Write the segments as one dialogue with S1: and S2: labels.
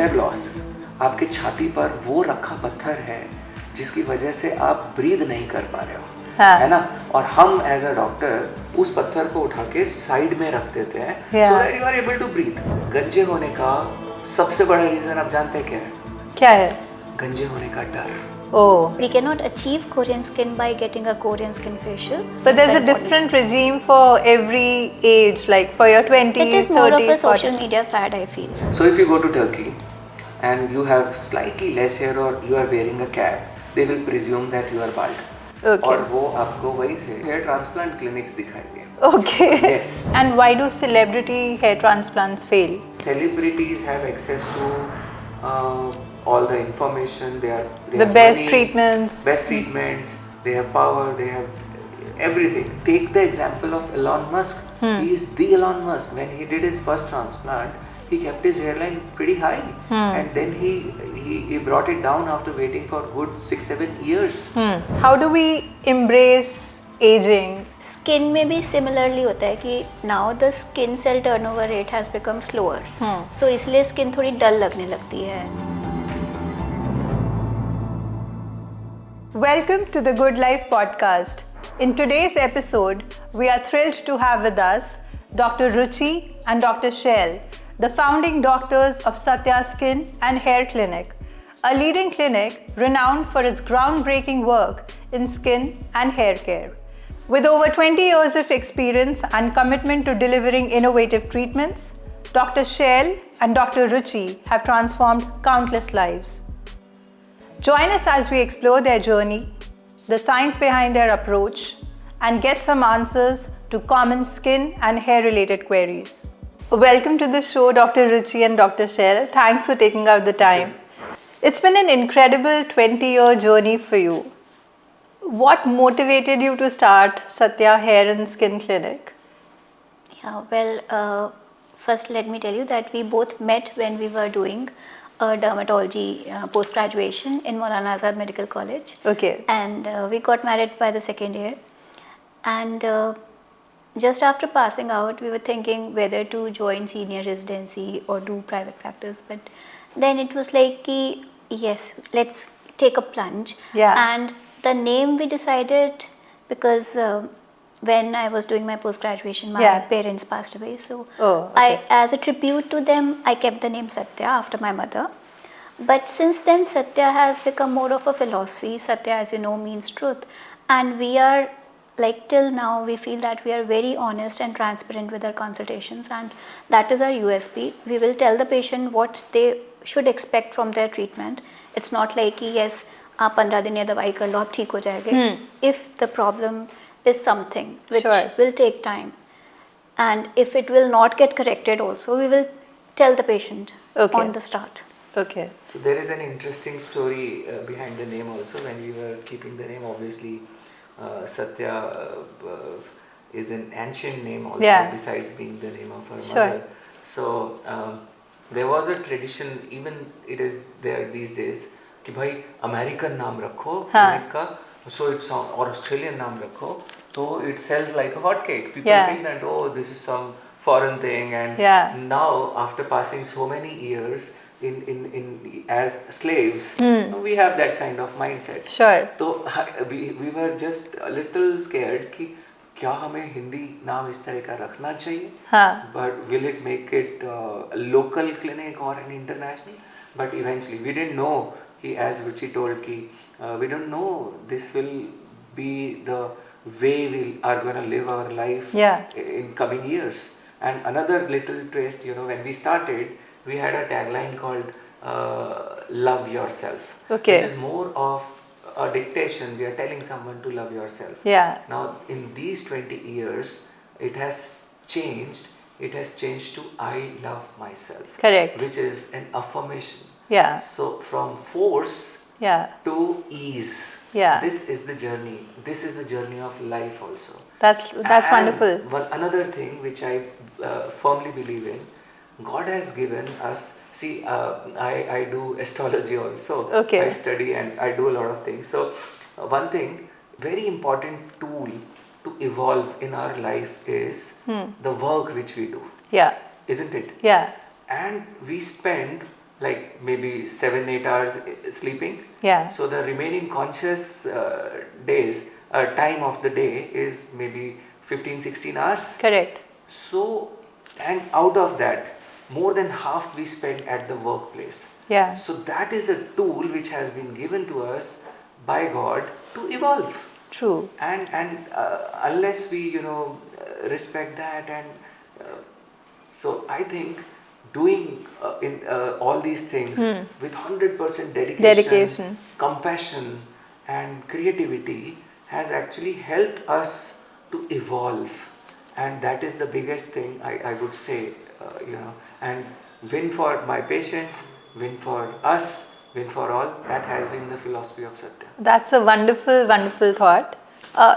S1: Hair loss, आपके छाती पर वो रखा पत्थर है जिसकी वजह से आप ब्रीद नहीं कर पा रहे हो, है ना। और हम एज अ डॉक्टर उस पत्थर को उठा के साइड में रख देते हैं so that you are able to breathe. गंजे होने का सबसे बड़ा रीजन आप जानते हैं क्या है?
S2: क्या है?
S1: गंजे होने का डर।
S2: Oh.
S3: We cannot achieve Korean skin by getting a Korean skin facial.
S2: But there's a different regime for every age, like for your 20s,
S3: It is more
S2: 30s,
S3: of a social
S2: 40s.
S3: media fad, I feel.
S1: So if you go to Turkey and you have slightly less hair or you are wearing a cap, they will presume that you are bald.
S2: Okay.
S1: और वो आपको वही से hair transplant clinics दिखाएंगे.
S2: Okay.
S1: Yes.
S2: And why do celebrity hair transplants fail?
S1: Celebrities have access to all the information. They
S2: The
S1: have
S2: best
S1: money,
S2: treatments.
S1: They have power. They have everything. Take the example of Elon Musk. He is the Elon Musk. When he did his first transplant, he kept his hairline pretty high, and then he brought it down after waiting for good 6-7 years.
S2: How do we embrace aging?
S3: Skin में भी similarly होता है कि now the skin cell turnover rate has become slower. So इसलिए skin थोड़ी dull लगने लगती है.
S2: Welcome to the Good Life podcast. In today's episode, we are thrilled to have with us Dr. Ruchi and Dr. Shell, the founding doctors of Satya Skin and Hair Clinic, a leading clinic renowned for its groundbreaking work in skin and hair care. With over 20 years of experience and commitment to delivering innovative treatments, Dr. Shell and Dr. Ruchi have transformed countless lives. Join us as we explore their journey, the science behind their approach, and get some answers to common skin and hair related queries. Welcome to the show, Dr. Ruchi and Dr. Shell. Thanks for taking out the time. It's been an incredible 20-year journey for you. What motivated you to start Satya Hair and Skin Clinic?
S3: Yeah, well, first let me tell you that we both met when we were doing a dermatology post-graduation in Maulana Azad Medical College.
S2: Okay.
S3: And we got married by the second year. And just after passing out, we were thinking whether to join senior residency or do private practice. But then it was like, yes, let's take a plunge.
S2: Yeah.
S3: And the name we decided because when I was doing my post-graduation, my parents passed away. So as a tribute to them, I kept the name Satya after my mother. But since then, Satya has become more of a philosophy. Satya, as you know, means truth. And we are, like till now, we feel that we are very honest and transparent with our consultations. And that is our USP. We will tell the patient what they should expect from their treatment. It's not like, yes, आप 15 दिन या दवाई कर लो आप ठीक हो जाएंगे. If the problem is something which will take time, and if it will not get corrected also, we will tell the patient on the start.
S2: Okay.
S1: So there is an interesting story behind the name also. When we were keeping the name, obviously Satya is an ancient name also, besides being the name of her mother. So there was a tradition, even it is there these days, कि भाई American नाम रखो clinic का, so it's और Australian नाम रखो, तो it sells like a hot cake. People think that, oh, this is some foreign thing, and now after passing so many years in as slaves, we have that kind of mindset.
S2: Sure.
S1: तो we were just a little scared कि क्या हमें हिंदी नाम इस तरह का रखना चाहिए, but will it make it a local clinic or an international? But eventually we didn't know, as Ruchi told, we don't know this will be the way we are going to live our life in coming years. And another little twist, when we started, we had a tagline called love yourself, which is more of a dictation. We are telling someone to love yourself. Now in these 20 years it has changed. It has changed to I love myself.
S2: Correct.
S1: Which is an affirmation. So from force to ease. This is the journey. This is the journey of life also.
S2: That's wonderful.
S1: Another thing which I firmly believe in, God has given us. See, I do astrology also. I study and I do a lot of things. So one thing, very important tool to evolve in our life is the work which we do. Isn't it?
S2: And
S1: we spend like maybe 7-8 hours sleeping.
S2: Yeah.
S1: So the remaining conscious days, time of the day is maybe 15-16 hours.
S2: Correct.
S1: So, and out of that, more than half we spend at the workplace.
S2: Yeah.
S1: So that is a tool which has been given to us by God to evolve.
S2: True.
S1: And unless we, respect that, and so I think doing in all these things with 100% dedication, compassion, and creativity has actually helped us to evolve, and that is the biggest thing I would say, and win for my patients, win for us, win for all. That has been the philosophy of Satya.
S2: That's a wonderful, wonderful thought.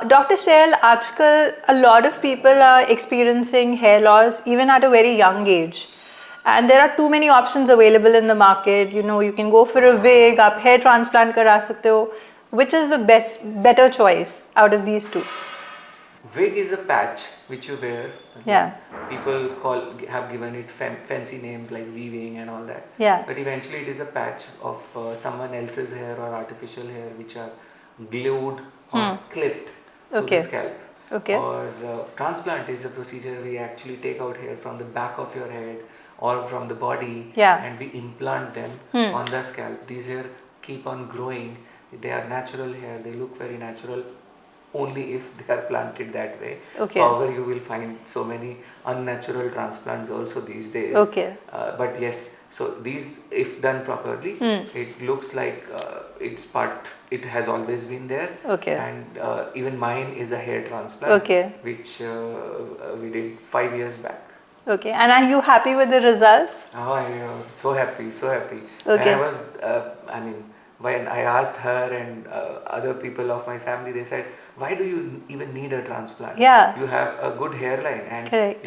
S2: Dr. Shail, आजकल a lot of people are experiencing hair loss even at a very young age. And there are too many options available in the market. You can go for a wig, आप hair transplant करा सकते हो. Which is the better choice out of these two?
S1: Wig is a patch which you wear.
S2: Yeah.
S1: People have given it fancy names like weaving and all that.
S2: Yeah.
S1: But eventually it is a patch of someone else's hair or artificial hair which are glued or clipped to the scalp.
S2: Okay.
S1: Or transplant is a procedure we actually take out hair from the back of your head or from the body, and we implant them on the scalp. These hair keep on growing. They are natural hair. They look very natural only if they are planted that way.
S2: Okay.
S1: However, you will find so many unnatural transplants also these days.
S2: Okay.
S1: But yes, so these, if done properly, it looks like it has always been there.
S2: Okay.
S1: And even mine is a hair transplant,
S2: okay,
S1: which we did 5 years back.
S2: Okay. And are you happy with the results?
S1: Oh, I am so happy, so happy.
S2: Okay.
S1: And I was, when I asked her and other people of my family, they said, why do you even need a transplant?
S2: Yeah.
S1: You have a good hairline and
S2: correct,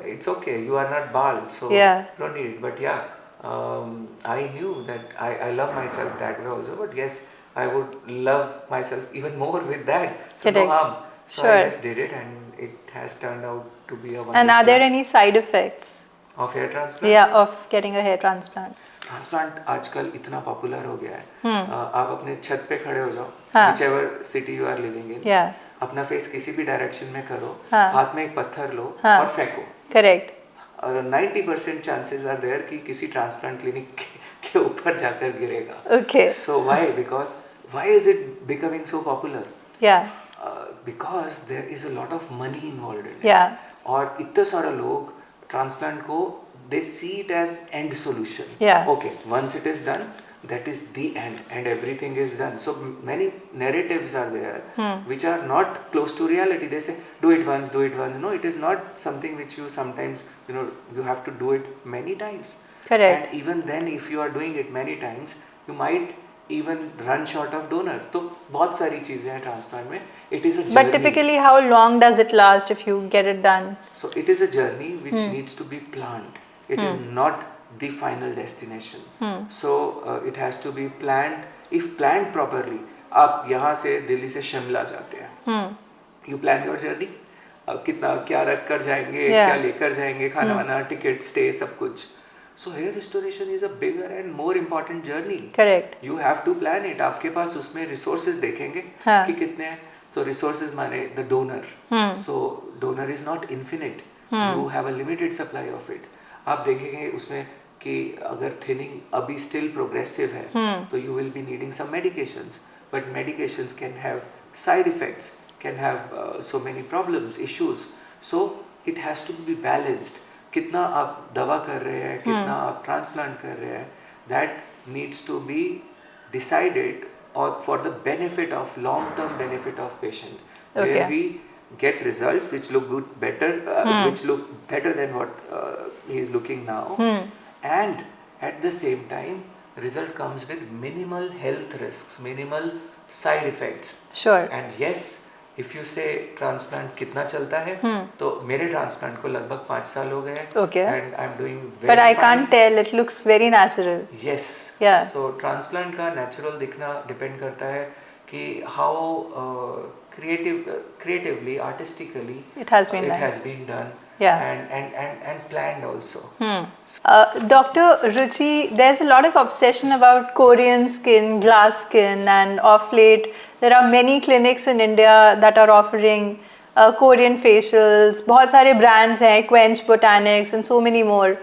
S1: it's okay. You are not bald, so
S2: yeah,
S1: you don't need it. But yeah, I knew that I love myself that way also. But yes, I would love myself even more with that. So
S2: correct,
S1: no harm. So
S2: sure,
S1: I just did it, and it has turned out to be a wonderful.
S2: And are there any side effects
S1: of hair transplant?
S2: Yeah, of getting a hair transplant.
S1: Transplant आजकल इतना popular हो गया है, आप अपने छत पे खड़े हो जाओ, whichever city you are living in, अपना फेस किसी भी डायरेक्शन में करो, हाथ में एक पत्थर लो और फेंको.
S2: करेक्ट.
S1: 90% चांसेस आर देयर कि किसी ट्रांसप्लांट क्लिनिक के ऊपर जाकर गिरेगा.
S2: Okay.
S1: So why is it becoming so popular?
S2: Yeah.
S1: Because there is a lot of money involved in it.
S2: Yeah.
S1: और इतने सारे लोग ट्रांसप्लांट को they see it as end solution.
S2: Yeah.
S1: Okay, once it is done, that is the end and everything is done. So many narratives are there which are not close to reality. They say do it once, do it once. No, it is not something which you sometimes, you have to do it many times.
S2: Correct.
S1: And even then if you are doing it many times, you might even run short of donor. तो बहुत सारी चीजें हैं transplant में. It is a journey.
S2: But typically how long does it last if you get it done?
S1: So it is a journey which needs to be planned. It is not the final destination. So it has to be planned. If planned properly, आप यहाँ से दिल्ली से शिमला जाते हैं. You plan your journey. कितना क्या रख कर जाएंगे, क्या लेकर जाएंगे, खाना वाना, टिकट, स्टे, सब कुछ. So hair restoration is a bigger and more important journey.
S2: Correct.
S1: You have to plan it. आपके पास उसमें resources देखेंगे कि कितने हैं. So resources माने the donor. So donor is not infinite. You have a limited supply of it. आप देखेंगे उसमें कि अगर थिनिंग अभी स्टिल प्रोग्रेसिव है तो you will be needing some medications, but medications can have side effects, can have so many problems, issues. So it has to be balanced. कितना आप दवा कर रहे हैं, कितना आप ट्रांसप्लांट कर रहे हैं, that needs to be decided और for the benefit of long term benefit of patient, where we get results which look good, which look better than what he is looking now, and at the same time result comes with minimal health risks, minimal side effects.
S2: Sure.
S1: And yes, if you say transplant कितना चलता है, तो मेरे transplant को लगभग 5 साल हो गए.
S2: Okay.
S1: And I'm doing very
S2: But I
S1: fine.
S2: can't tell, it looks very natural.
S1: Yes.
S2: Yeah.
S1: So transplant का natural दिखना depend करता है कि how creatively, artistically,
S2: it has been
S1: done.
S2: Yeah.
S1: And planned also.
S2: Dr. Ruchi, there's a lot of obsession about Korean skin, glass skin, and of late there are many clinics in India that are offering Korean facials. बहुत सारे brands हैं, Quench Botanics, and so many more.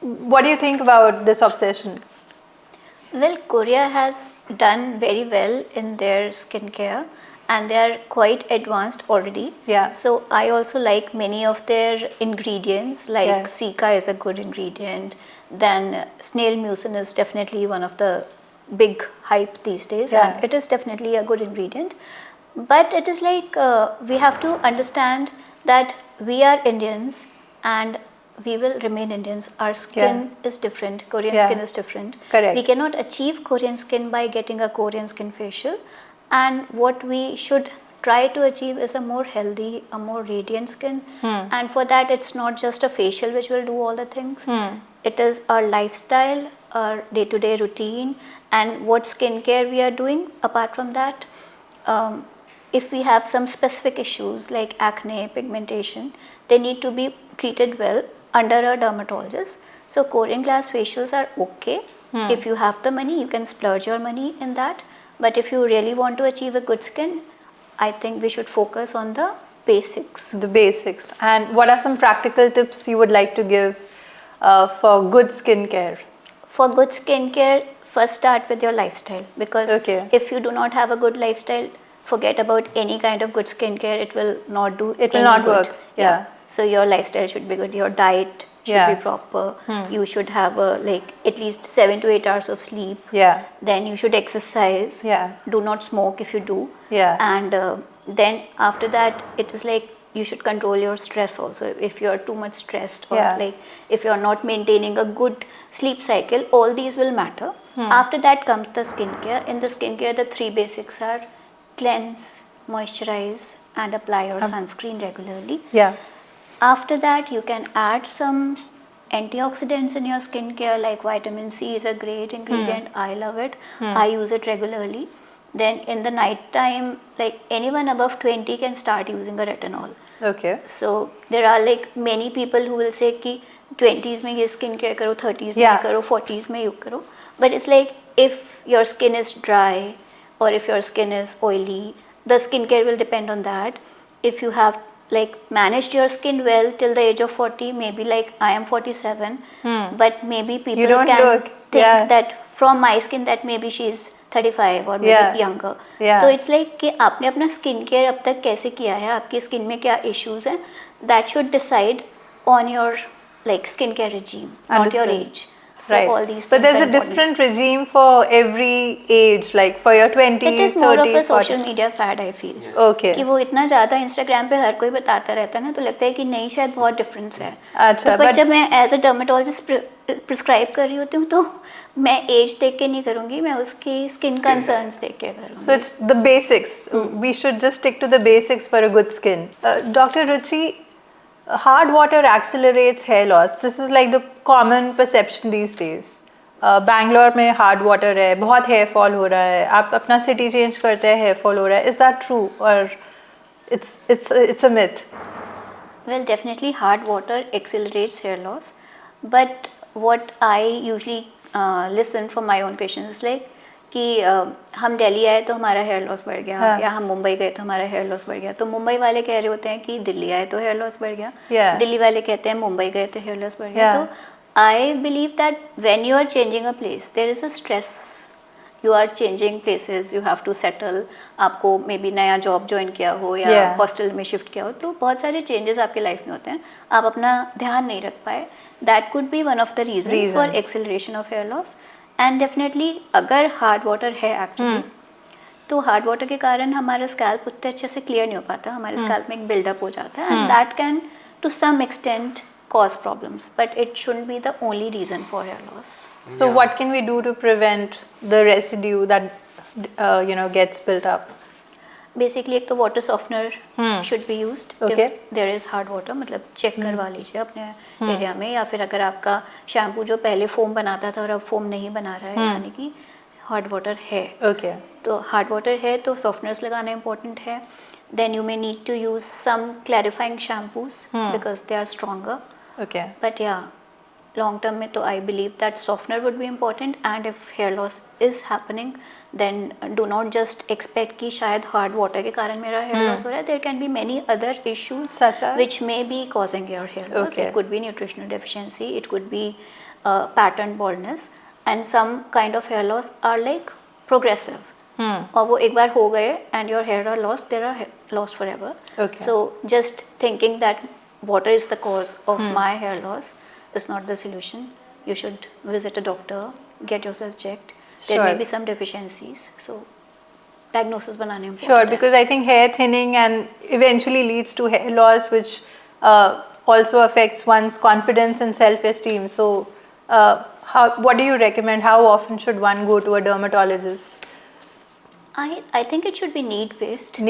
S2: What do you think about this obsession?
S3: Well, Korea has done very well in their skincare, and they are quite advanced already.
S2: Yeah.
S3: So I also like many of their ingredients, like Cica is a good ingredient. Then snail mucin is definitely one of the big hype these days, and it is definitely a good ingredient. But it is like we have to understand that we are Indians and we will remain Indians. Our skin is different. Korean skin is different.
S2: Correct.
S3: We cannot achieve Korean skin by getting a Korean skin facial. And what we should try to achieve is a more healthy, a more radiant skin. And for that, it's not just a facial which will do all the things. It is our lifestyle, our day-to-day routine, and what skincare we are doing. Apart from that, if we have some specific issues like acne, pigmentation, they need to be treated well under a dermatologist. So Korean glass facials are okay. If you have the money, you can splurge your money in that. But if you really want to achieve a good skin, I think we should focus on the basics.
S2: The basics. And what are some practical tips you would like to give for good skincare?
S3: For good skincare, first start with your lifestyle. Because if you do not have a good lifestyle, forget about any kind of good skincare. It will not do
S2: It will not
S3: good.
S2: work. Yeah.
S3: So your lifestyle should be good. Your diet should be proper. You should have at least 7 to 8 hours of sleep.
S2: Yeah.
S3: Then you should exercise.
S2: Yeah.
S3: Do not smoke if you do.
S2: Yeah.
S3: And then after that, it is like you should control your stress also. If you are too much stressed or like if you are not maintaining a good sleep cycle, all these will matter. After that comes the skincare. In the skincare, the 3 basics are cleanse, moisturize, and apply your sunscreen regularly.
S2: Yeah.
S3: After that, you can add some antioxidants in your skincare, like vitamin C is a great ingredient. I love it. I use it regularly. Then in the night time, like anyone above 20 can start using a retinol.
S2: Okay.
S3: So there are like many people who will say कि 20s में ये skincare करो, 30s में करो, 40s में ये करो. But it's like if your skin is dry or if your skin is oily, the skincare will depend on that. If you have like managed your skin well till the age of 40, maybe like I am 47, but maybe people can think that from my skin that maybe she is 35 or maybe younger. So it's like कि आपने अपना skin care अब तक कैसे किया है, आपकी skin में क्या issues हैं, that should decide on your like skincare regime, not your age. So all these
S2: but there's a different regime for every age, like for your 20s, 30s, 40s.
S3: It is more of a social media fad, I feel.
S2: Okay.
S3: कि वो इतना ज़्यादा Instagram पे हर कोई बताता रहता है ना, तो लगता है कि नहीं शायद बहुत difference है.
S2: अच्छा.
S3: But जब मैं as a dermatologist prescribe कर रही होती हूँ तो मैं age देख के नहीं करूँगी, मैं उसकी skin concerns देख के करूँगी.
S2: So it's the basics. We should just stick to the basics for a good skin. Dr. Ruchi, hard water accelerates hair loss. This is like the common perception these days. Bangalore में hard water है, बहुत hair fall हो रहा है. आप अपना city change करते हैं, hair fall हो रहा है. Is that true or it's a myth?
S3: Well, definitely hard water accelerates hair loss. But what I usually listen from my own patients is like कि हम दिल्ली आए तो हमारा हेयर लॉस बढ़ गया, या हम मुंबई गए तो हमारा हेयर लॉस बढ़ गया. तो मुंबई वाले कह रहे होते हैं कि दिल्ली आए तो हेयर लॉस बढ़ गया, दिल्ली वाले कहते हैं मुंबई गए तो हेयर लॉस बढ़ गया. तो I believe that when you are changing a place there is a stress. You are changing places, you have to settle. आपको मे बी नया जॉब ज्वाइन किया हो या हॉस्टल में शिफ्ट किया हो, तो बहुत सारे चेंजेस आपके लाइफ में होते हैं, आप अपना ध्यान नहीं रख पाए. That could be one of the reasons for acceleration of hair loss. And definitely अगर हार्ड वाटर है एक्चुअली, तो हार्ड वाटर के कारण हमारा स्कैल्प उतने अच्छे से क्लियर नहीं हो पाता, हमारे स्कैल्प में एक बिल्डअप हो जाता है, and that can to some extent cause problems, but it shouldn't be the only reason for hair loss.
S2: So what can we do to prevent the residue that gets built up?
S3: Basically एक तो water softener should be used if there is hard water. मतलब check करवा लीजिए अपने area में, या फिर अगर आपका शैम्पू जो पहले फोम बनाता था और अब फोम नहीं बना रहा है, यानी कि हार्ड वाटर है.
S2: Okay.
S3: तो हार्ड वाटर है तो सॉफ्टनर्स लगाना इम्पोर्टेंट है. Then you may need to use some clarifying shampoos because they are stronger.
S2: Okay.
S3: But या लॉन्ग टर्म में तो I believe that softener would be important. And if hair loss is happening then do not just expect कि शायद hard water के कारण मेरा hair loss हो रहा है. There can be many other issues which may be causing your hair loss. It could be nutritional deficiency, it could be pattern baldness, and some kind of hair loss are like progressive. और वो एक बार हो गए and your hair are lost, there are lost for ever. So just thinking that water is the cause of my hair loss is not the solution. You should visit a doctor, get yourself checked. There may be some deficiencies, so diagnosis banane important.
S2: Sure, because I think hair thinning and eventually leads to hair loss, which also affects one's confidence and self-esteem. So what do you recommend? How often should one go to a dermatologist?
S3: I think it should be need based.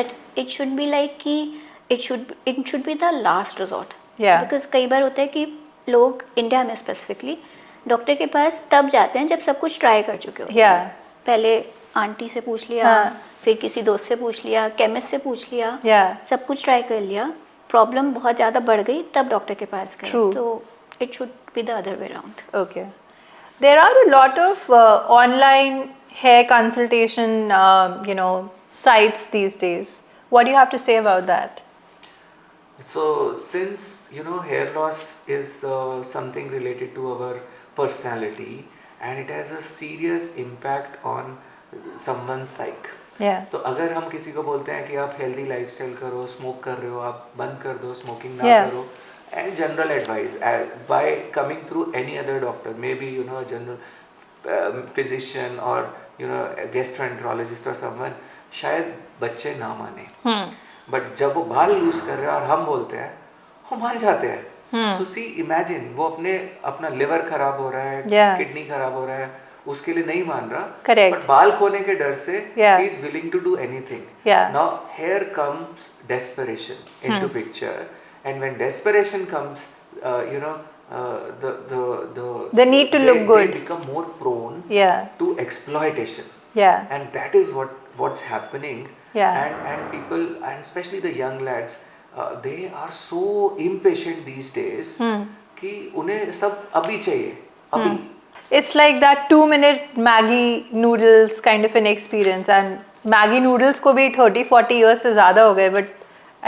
S3: But it should be like ki it should be the last resort.
S2: Yeah.
S3: Because कई बार होता है कि लोग India में specifically doctor के पास तब जाते हैं जब सब कुछ ट्राई कर चुके हो.
S2: Yeah.
S3: पहले आंटी से पूछ लिया, फिर किसी दोस्त से पूछ लिया, केमिस्ट से पूछ लिया, सब कुछ ट्राई कर लिया, प्रॉब्लम बहुत ज़्यादा बढ़ गई तब डॉक्टर के पास गए. तो it should be the other way around.
S2: Okay. There are a lot of online hair consultation sites these days. What do you have to say about that?
S1: So since hair loss is something related to our personality and it has a serious impact on someone's psyche.
S2: Yeah.
S1: तो अगर हम किसी को बोलते हैं कि आप healthy lifestyle करो, स्मोक कर रहे हो आप बंद कर दो, स्मोकिंग ना करो, and general advice by coming through any other doctor, maybe a general physician or a gastroenterologist or someone, शायद बच्चे ना माने. बट जब वो बाल लूज कर रहे हैं और हम बोलते हैं वो मान जाते हैं. सो सी इमेजिन वो अपना लिवर खराब हो रहा है, किडनी खराब हो रहा है, उसके लिए नहीं मान रहा. बट बाल खोने के डर से ही is willing to do anything. Now here comes desperation into picture, and when desperation comes
S2: the need to look good,
S1: they become more prone to exploitation. And that is what's happening. And people, and especially the young lads, they are so impatient these days कि उन्हें सब अभी चाहिए, अभी.
S2: It's like that 2-minute Maggi noodles kind of an experience, and Maggi noodles को भी 30-40 years से ज़्यादा हो गए, but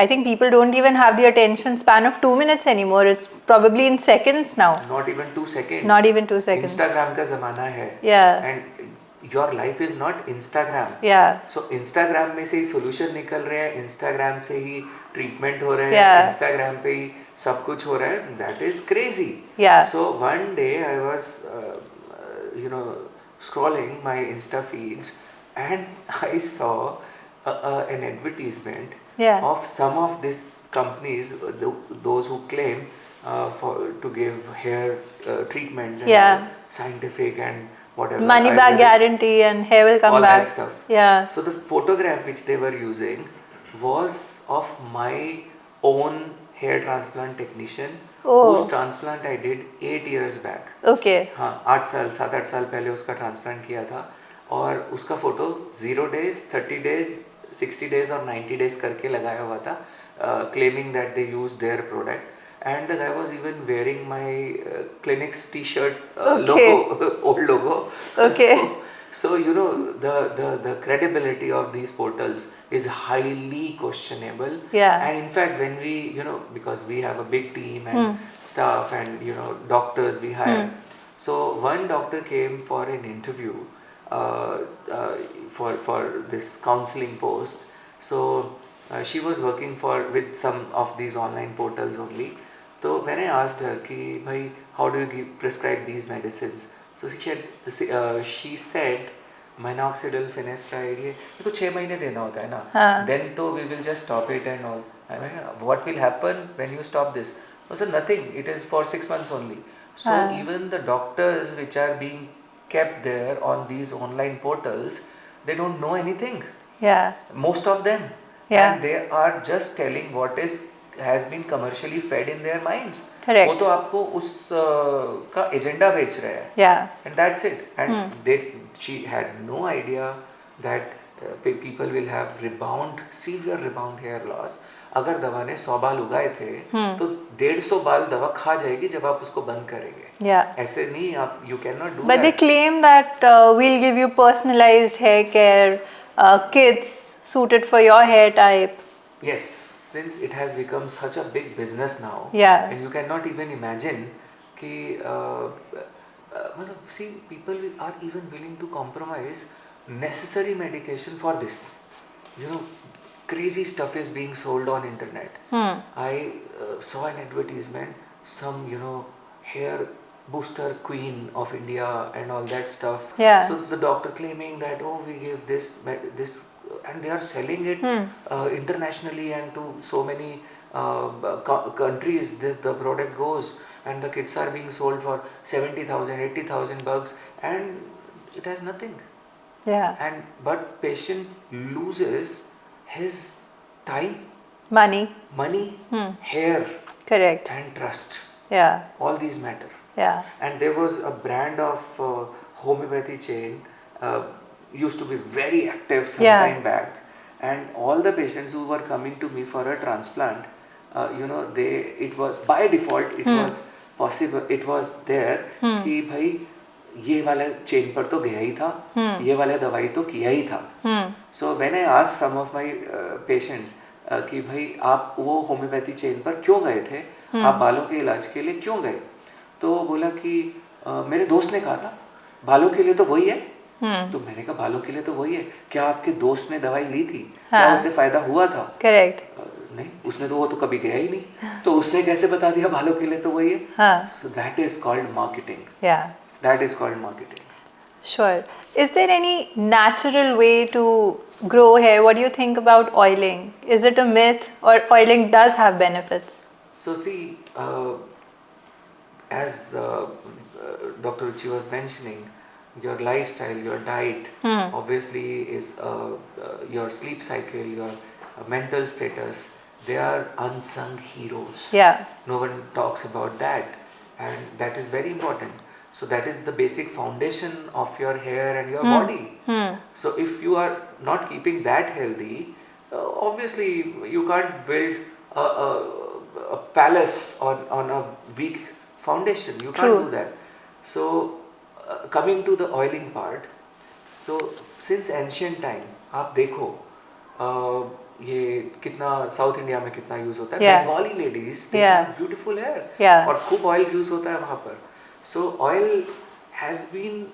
S2: I think people don't even have the attention span of 2 minutes anymore. It's probably in seconds now.
S1: Not even 2 seconds.
S2: Not even 2 seconds.
S1: Instagram का ज़माना है. And your life is not Instagram. So Instagram में से ही solution निकल रहे हैं, Instagram से ही treatment हो रहे हैं, Instagram पे ही सब कुछ हो रहा है. That is crazy. So one day I was scrolling my Insta feeds and I saw an advertisement of some of these companies, those who claim to give hair treatments and scientific and whatever,
S2: money back guarantee and hair will come
S1: all
S2: back.
S1: That stuff.
S2: So
S1: the photograph which they were using was of my own hair transplant technician whose transplant I did 8 years back. हाँ, 7-8 साल पहले उसका transplant किया था, और उसका photo 0 days, 30 days, 60 days और 90 days करके लगाया हुआ था, claiming that they use their product. And the guy was even wearing my clinic's t-shirt logo, old logo. So the credibility of these portals is highly questionable. And in fact, when we because we have a big team and staff and doctors we hire. So one doctor came for an interview for this counseling post. So she was working with some of these online portals only. So when I asked her कि भाई how do you prescribe these medicines, so she said minoxidil, finasteride ये तो 6 महीने देना होता है ना, then तो we will just stop it and all. I mean, what will happen when you stop this? I said nothing, it is for 6 months only. So even the doctors which are being kept there on these online portals, they don't know anything. Most of them. And they are just telling what has been commercially fed in their minds. वो तो आपको उस का agenda बेच रहे हैं. And that's it. And she had no idea that people will have severe rebound hair loss. अगर दवा ने 100 बाल उगाए थे तो 150 बाल दवा खा जाएगी जब आप उसको बंद करेंगे. ऐसे नहीं आप you cannot do that.
S2: But they claim that we'll give you personalized hair care, kits suited for your hair type.
S1: Yes, since it has become such a big business now, and you cannot even imagine कि see, people are even willing to compromise necessary medication for this. Crazy stuff is being sold on internet. I saw an advertisement, some hair booster queen of India and all that stuff. So the doctor claiming that we give this, and they are selling it internationally and to so many countries. The product goes and the kits are being sold for 70,000, 80,000 bucks, and it has nothing. But patient loses his time, money, hair,
S2: correct,
S1: and trust.
S2: All
S1: these matter. And there was a brand of homeopathy chain used to be very active some time back, and all the patients who were coming to me for a transplant, it was by default, it was possible, it was there कि भाई ये वाला chain पर तो गया ही था, ये वाला दवाई तो किया ही था. So when I asked some of my patients कि भाई आप वो होम्योपैथी चेन पर क्यों गए थे, आप बालों के इलाज के लिए क्यों गए, तो बोला कि मेरे दोस्त ने कहा था बालों के लिए तो वही है. तो मैंने कहा बालों के लिए तो वही है, क्या आपके दोस्त ने दवाई ली थी, क्या उससे फायदा हुआ था?
S2: करेक्ट.
S1: नहीं, उसने तो वो तो कभी गया ही नहीं, तो उसने कैसे बता दिया बालों के लिए तो वही है? So that is called marketing. That is called marketing.
S2: Sure. Is there any natural way to grow hair? What do you think about oiling? Is it a myth, or oiling does have benefits?
S1: So see, as Dr. Ruchi was mentioning, your lifestyle, your diet, obviously is your sleep cycle, your mental status, they are unsung heroes. No one talks about that, and that is very important. So that is the basic foundation of your hair and your body. So if you are not keeping that healthy, obviously you can't build a palace on a weak foundation. You can't do that. So coming to the oiling part, so since ancient time, आप देखो ये कितना south India में कितना use होता है. Bengali ladies, they have beautiful hair, और खूब ऑयल यूज होता है वहाँ पर. So oil has been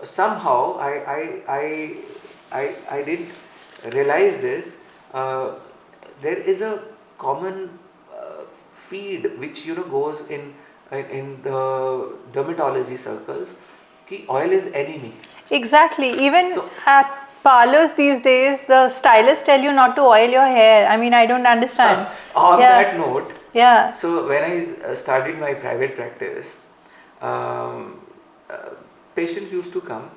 S1: somehow I didn't realize this. There is a common feed which goes in the dermatology circles कि oil is enemy.
S2: Exactly. Even at parlors these days, the stylists tell you not to oil your hair. I mean, I don't understand.
S1: On that note, so when I started my private practice, patients used to come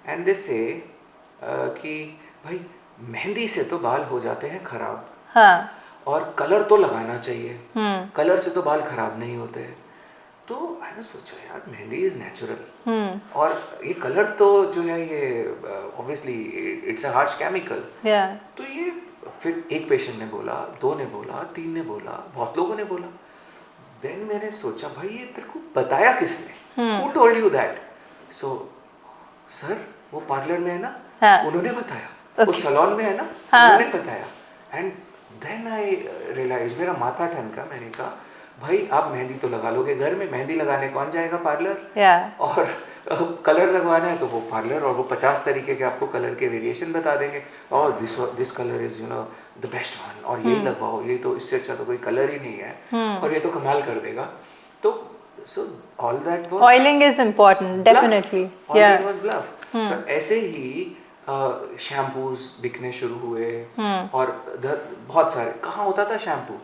S1: and they say कि भाई मेहंदी से तो बाल हो जाते हैं खराब, और कलर तो लगाना चाहिए, कलर से तो बाल खराब नहीं होते. तो मैंने सोचा यार मेहंदी इज नेचुरल, और ये कलर तो जो है ये obviously it's a harsh chemical. तो ये फिर एक पेशेंट ने बोला, दो ने बोला, तीन ने बोला, बहुत लोगों ने बोला. देन मैंने सोचा भाई ये तेरे को बताया किसने, who told you that? So sir वो पार्लर में है ना, उन्होंने बताया. वो सैलून में है ना, उन्होंने बताया. एंड देन आई रियलाइज, मेरा माथा ठनका. मैंने कहा भाई आप मेहंदी तो लगा लोगे घर में, मेहंदी लगाने कौन जाएगा पार्लर? और कलर लगवाना है तो वो पार्लर, और वो 50 तरीके के आपको कलर के वेरिएशन बता देंगे. और this colour is the best one, और यही लगवाओ, ये तो इससे अच्छा तो कोई कलर ही नहीं है, और ये तो कमाल कर देगा. तो so all that was
S2: oiling is important, definitely.
S1: All was bluff. So ऐसे ही शैम्पूज बिकने शुरू हुए, और बहुत सारे. कहाँ होता था शैम्पू?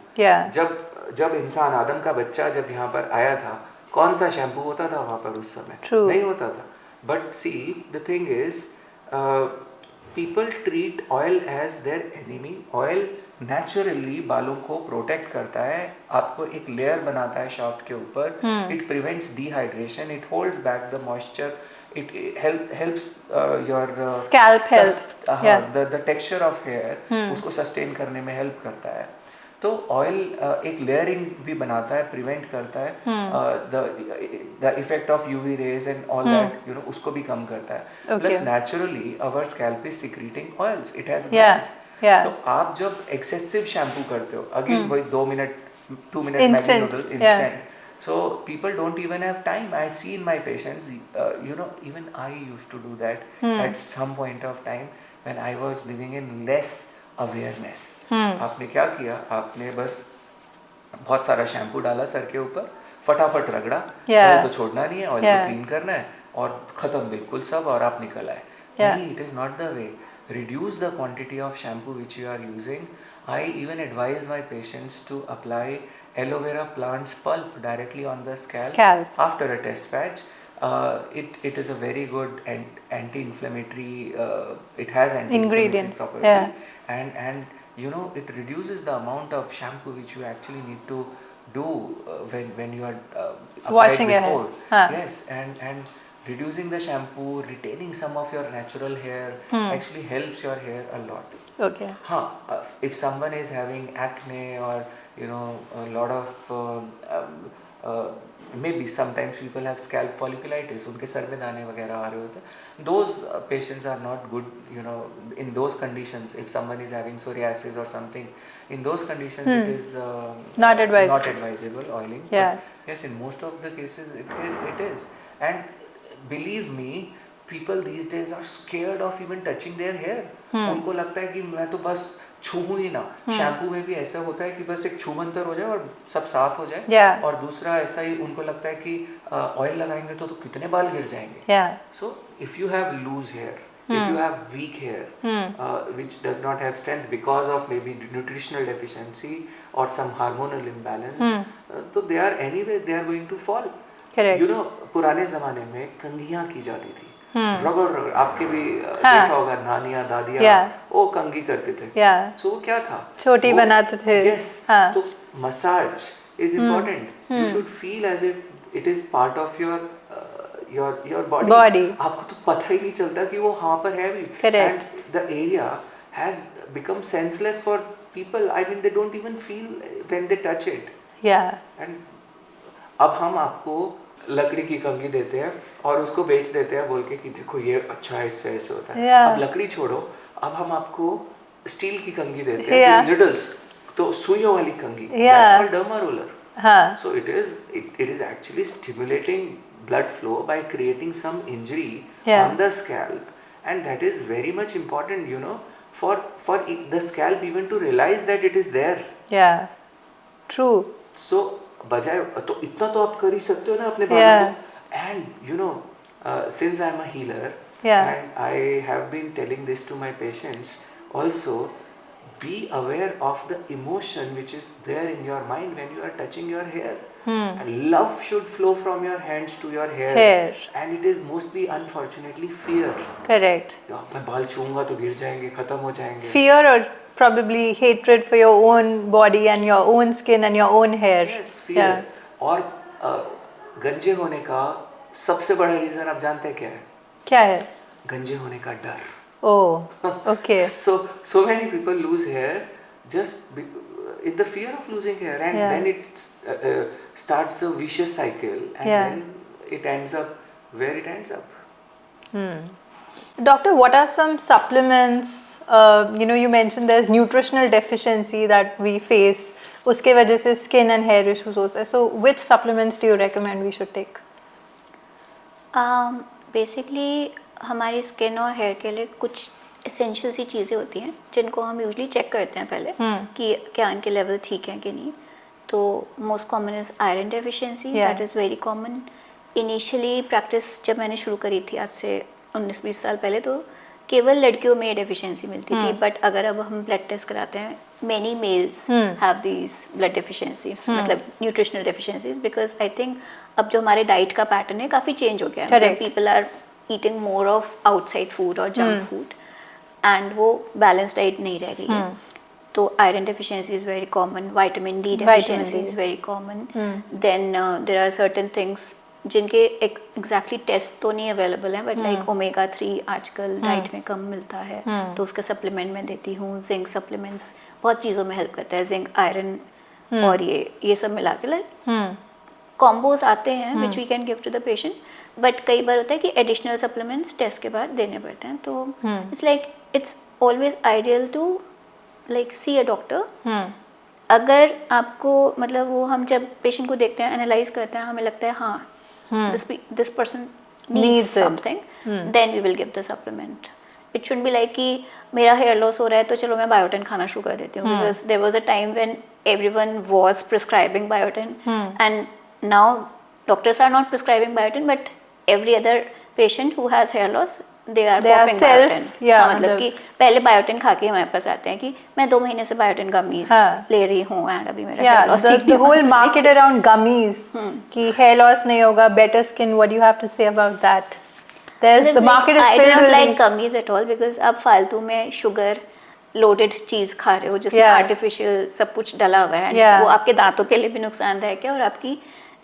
S1: जब इंसान आदम का बच्चा जब यहाँ पर आया था, कौन सा शैम्पू होता था वहाँ पर उस समय? नहीं होता था. But see the thing is people treat oil as their enemy. Oil naturally बालों को प्रोटेक्ट करता है, आपको एक लेयर बनाता है शाफ्ट के ऊपर. It prevents dehydration, it holds back the moisture, it helps your
S2: scalp health,
S1: the texture of hair उसको sustain करने में help करता है. तो ऑयल एक लेयरिंग भी बनाता है, प्रिवेंट करता है the effect of UV rays and all that, you know, उसको भी कम करता है. Plus naturally our scalp is secreting oils, it has glands. तो आप जब एक्सेसिव शैम्पू करते हो, अगेन वही 2 minute 2 minute Maggi noodle instant. So people don't even have time. I see in my patients, you know, even I used to do that at some point of time when I was living in less awareness. आपने क्या किया, आपने बस बहुत सारा shampoo डाला sir के ऊपर, फटाफट रगड़ा, ऑयल तो छोड़ना नहीं है, ऑयल को क्लीन करना है और खत्म बिल्कुल सब, और आप निकल आए. नहीं, it is not the way. Reduce the quantity of shampoo which you are using. I even advise my patients to apply aloe vera plants pulp directly on the scalp. After a test patch. It is a very good anti-inflammatory. It has anti-inflammatory property, and you know, it reduces the amount of shampoo which you actually need to do when you are
S2: washing your hair.
S1: Yes, and reducing the shampoo, retaining some of your natural hair actually helps your hair a lot.
S2: Okay.
S1: If someone is having acne or, you know, a lot of maybe sometimes people have scalp folliculitis, उनके sir में दाने वगैरह आ रहे होते हैं. Those patients are not good, you know, in those conditions. If someone is having psoriasis or something, in those conditions it is
S2: not
S1: advisable oiling.
S2: Yeah.
S1: But yes, in most of the cases it is. And believe me, people these days are scared of even touching their hair. उनको लगता है कि मैं तो बस छूऊं ही ना. Shampoo में भी ऐसा होता है कि बस एक छूमंतर हो जाए और सब साफ हो जाए. और दूसरा ऐसा ही उनको लगता है कि ऑयल लगाएंगे तो कितने बाल गिर जाएंगे. So if you have loose hair, if you have weak hair which does not have strength because of maybe nutritional deficiency or some hormonal imbalance, so they are going to fall.
S2: Correct.
S1: You know, पुराने जमाने में कंघियां की जाती थी. रगड़ आपके भी देखा होगा, नानियां दादियां वो कंघी करते थे. So वो क्या था,
S2: छोटी बनाते थे.
S1: Yes. तो massage is important. You should feel as if it is part of your body. आपको तो पता ही नहीं चलता कि वो वहाँ पर है भी.
S2: Correct.
S1: And the area has become senseless for people. I mean, they don't even feel when they touch it. And अब हम आपको लकड़ी की कंघी देते हैं और उसको बेच देते हैं बोल के कि देखो ये अच्छा है, इससे ऐसे होता है. अब लकड़ी छोड़ो, अब हम आपको स्टील की कंघी देते हैं, नीडल्स, तो सुइयों वाली कंघी. That's called derma roller. So it is actually stimulating blood flow by creating some injury on the scalp, and that is very much important, you know, for the scalp even to realize that it is there.
S2: True.
S1: So बजाय तो इतना तो आप कर ही सकते हो ना अपने बालों को. And you know, since I am a healer, and I have been telling this to my patients also, be aware of the emotion which is there in your mind when you are touching your hair. And love should flow from your hands to your hair. And it is mostly, unfortunately, fear.
S2: Correct.
S1: मैं बाल छूऊंगा तो गिर जाएंगे, खत्म हो जाएंगे.
S2: Fear or probably hatred for your own body and your own skin and your own hair.
S1: Yes, fear. और गंजे होने का सबसे बड़ा रीजन आप जानते हैं क्या है?
S2: क्या है?
S1: गंजे होने का डर.
S2: Oh, okay.
S1: So many people lose hair just in the fear of losing hair, and then it starts a vicious cycle, and then it ends up where it ends up.
S2: Doctor, what are some supplements? You know, you mentioned there's nutritional deficiency that we face. उसके वजह से skin and hair issues होता है. So, which supplements do you recommend we should take?
S3: Basically, हमारी skin और hair के लिए कुछ एसेंशियल सी चीज़ें होती हैं जिनको हम यूजली चेक करते हैं पहले कि क्या इनके लेवल ठीक हैं कि नहीं. तो most common is iron deficiency. That is very common. Initially practice जब मैंने शुरू करी थी आज से 19-20 साल पहले, तो केवल लड़कियों में डेफिशिएंसी मिलती थी. बट अगर अब हम ब्लड टेस्ट कराते हैं, many males have these blood deficiencies, मतलब nutritional deficiencies, because I think अब जो हमारे डाइट का पैटर्न है काफ़ी चेंज हो गया है. People are eating more of outside food और जंक फूड, एंड वो बैलेंस डाइट नहीं रह गई है. तो iron deficiency is very common, vitamin D deficiency is very common. Then there are certain things जिनके एग्जैक्टली टेस्ट तो नहीं अवेलेबल हैं, बट लाइक ओमेगा 3 आजकल डाइट में कम मिलता है, तो उसका सप्लीमेंट मैं देती हूँ. जिंक सप्लीमेंट्स बहुत चीज़ों में हेल्प करता है, जिंक, आयरन और ये सब मिला के लाइक कॉम्बोज आते हैं which we can give to the patient. But कई बार होता है कि एडिशनल सप्लीमेंट्स टेस्ट के बाद देने पड़ते हैं, तो it's like it's always ideal to like see a doctor. अगर आपको मतलब वो हम जब पेशेंट को देखते हैं, एनालाइज करते हैं, हमें लगता है हाँ this person needs something, then we will give the supplement. It should be like कि मेरा हेयर लॉस हो रहा है तो चलो मैं बायोटिन खाना शुरू कर देती हूँ, because there was a time when everyone was prescribing biotin, and now doctors are not prescribing biotin, but every other patient who has hair loss they are popping biotin. मतलब कि पहले बायोटिन खा के हमारे पास आते हैं कि मैं 2 महीने से बायोटिन गमीज ले रही हूँ एंड अभी मेरा hair loss ठीक
S2: the whole market around gummies कि hair loss नहीं होगा, better skin. What do you have to say about that? The market is filled with. I don't like
S3: gummies at all because आप फालतू में sugar loaded चीज़ खा रहे हो जिसमें आर्टिफिशियल सब कुछ डला हुआ है, वो आपके दांतों के लिए भी नुकसानदायक है और आपकी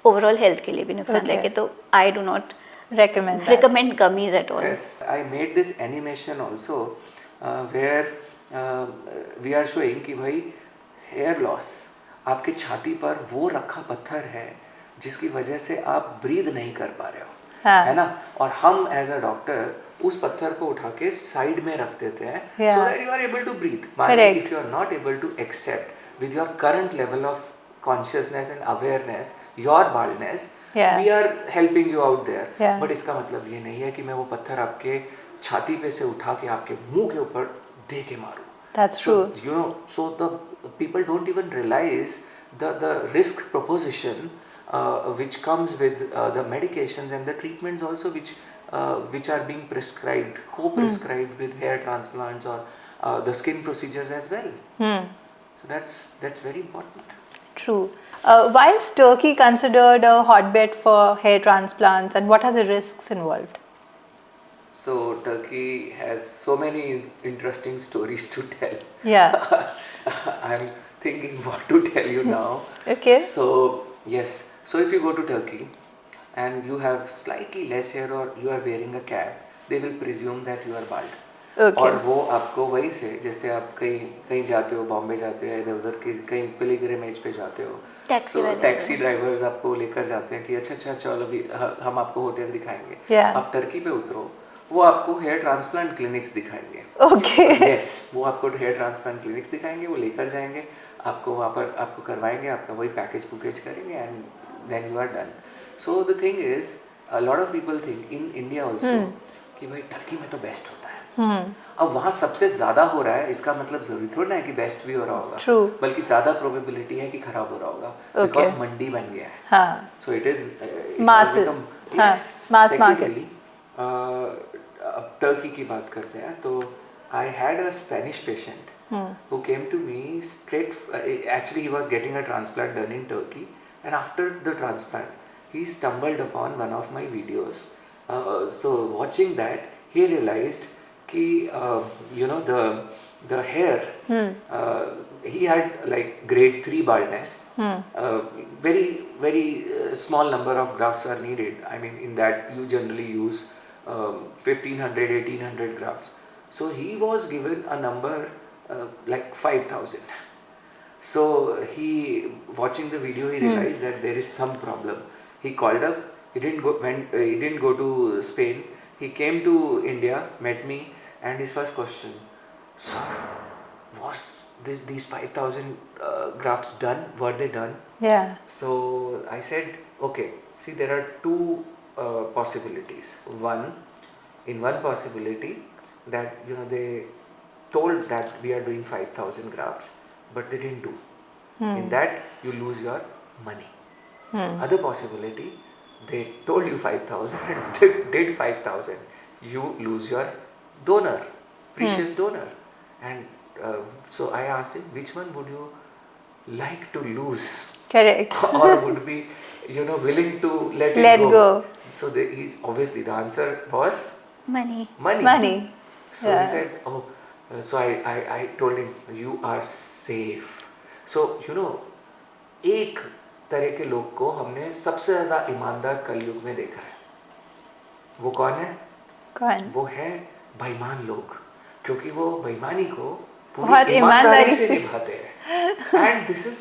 S3: ओवरऑल हेल्थ के लिए भी नुकसानदायक है. तो I do not recommend gummies at all.
S1: Yes, I made this animation also where we are showing कि भाई hair loss आपके छाती पर वो रखा पत्थर है जिसकी वजह से आप ब्रीद नहीं कर पा रहे हो, है ना, और हम एज अ डॉक्टर उस पत्थर को उठा के साइड में रख देते हैं so that you are able to breathe. If you are not able to accept with your current level of consciousness and awareness your baldness, we are helping you out there. But इसका मतलब ये नहीं है कि मैं वो पत्थर आपके छाती पे से उठा के आपके मुंह के ऊपर दे के मारूं.
S2: That's true.
S1: You know, so the people don't even realize the risk proposition which comes with the medications and the treatments also which are being prescribed, co-prescribed with hair transplants or the skin procedures as well. So that's very important.
S2: True. Why is Turkey considered a hotbed for hair transplants, and what are the risks involved?
S1: So Turkey has so many interesting stories to tell.
S2: Yeah.
S1: I'm thinking what to tell you now.
S2: Okay.
S1: So yes. So if you go to Turkey and you have slightly less hair or you are wearing a cap, they will presume that you are bald.
S2: Okay.
S1: और वो आपको वहीं से, जैसे आप कहीं जाते हो, बॉम्बे जाते हो, इधर उधर कहीं पिलग्रिमेज पे जाते हो, टैक्सी ड्राइवर्स आपको लेकर जाते हैं कि अच्छा चलो अभी हम आपको होटल दिखाएंगे. आप टर्की पे उतरो, वो आपको हेयर ट्रांसप्लांट क्लिनिक्स दिखाएंगे. यस, वो आपको हेयर ट्रांसप्लांट क्लिनिक्स दिखाएंगे, वो लेकर जाएंगे आपको, वहाँ पर आपको करवाएंगे, आपका वही पैकेज करेंगे and then you are done. So the thing is a lot of people think in India also कि भाई टर्की में तो बेस्ट होता है. अब वहाँ सबसे ज्यादा हो रहा है, इसका मतलब जरूरी थोड़ा ना है कि बेस्ट भी हो रहा होगा, बल्कि ज्यादा प्रोबेबिलिटी है कि खराब हो रहा होगा, बिकॉज मंडी बन गया है. So it is mass market. अब टर्की की बात करते हैं तो आई had a Spanish patient who came to me straight. Actually, he was getting a transplant done in Turkey, and after the transplant he stumbled upon one of my videos. So watching that, he realized कि you know the hair, he had like grade 3 baldness. Very small number of grafts are needed. I mean, in that you generally use 1500-1800 grafts. So he was given a number like 5,000. So he, watching the video, he realized that there is some problem. He called up. He didn't go to Spain. He came to India, met me, and his first question, sir, was these 5,000 grafts done? Were they done?
S2: Yeah.
S1: So I said, okay. See, there are two possibilities. In one possibility, that they told that we are doing 5,000 grafts, but they didn't do. In that, you lose your money. Other possibility, they told you 5,000 and they did 5,000. You lose your donor, precious donor. And so I asked him, which one would you like to lose?
S2: Correct.
S1: Or would be, willing to let go. So he's obviously, the answer was money. So he said, so I told him, you are safe. So, एक तरह के लोग को हमने सबसे ज़्यादा ईमानदार कलयुग में देखा है। वो कौन है?
S2: कौन?
S1: वो है बेईमान लोग, क्योंकि वो बेईमानी को
S2: बहुत
S1: पूरी ईमानदारी से निभाते हैं। And this is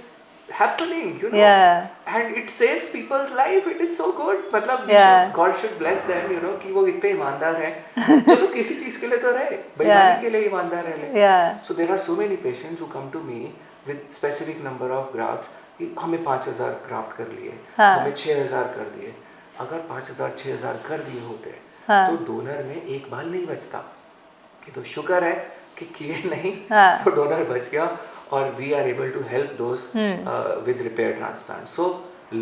S1: happening, you know, and it saves people's life. It is so good. मतलब God should bless them, you know, कि वो इतने ईमानदार हैं। चलो किसी चीज के लिए तो रहे, बेईमानी के लिए ईमानदार रहे। So there are so many patients who come to me with specific number of grafts कि हमें 5000 ग्राफ्ट कर लिए, हमें 6000 कर दिए। अगर 5000 6000 कर दिए होते तो डोनर में एक बाल नहीं बचता। कि तो शुक्र है कि किए नहीं, तो डोनर बच गया, और we are able to help those with repair transplants. So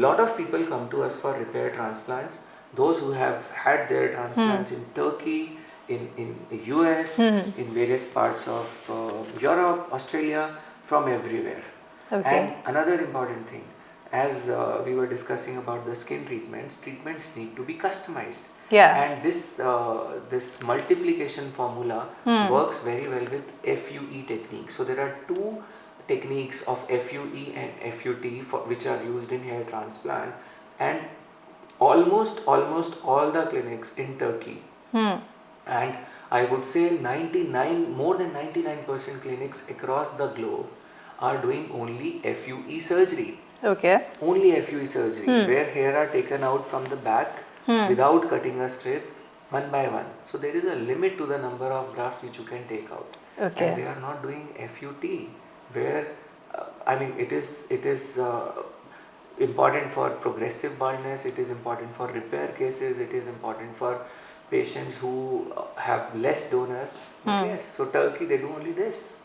S1: lot of people come to us for repair transplants. Those who have had their transplants in Turkey, in US, in various parts of Europe, Australia, from everywhere. And another important thing, as we were discussing about the skin treatments need to be customized. And this multiplication formula works very well with FUE technique. So there are two techniques of FUE and FUT which are used in hair transplant, and almost all the clinics in Turkey, and I would say more than 99% clinics across the globe are doing only FUE surgery. Only FUE surgery, where hair are taken out from the back without cutting a strip, one by one. So there is a limit to the number of grafts which you can take out. And they are not doing FUT, where I mean it is important for progressive baldness, it is important for repair cases, it is important for patients who have less donor. Yes, so Turkey, they do only this.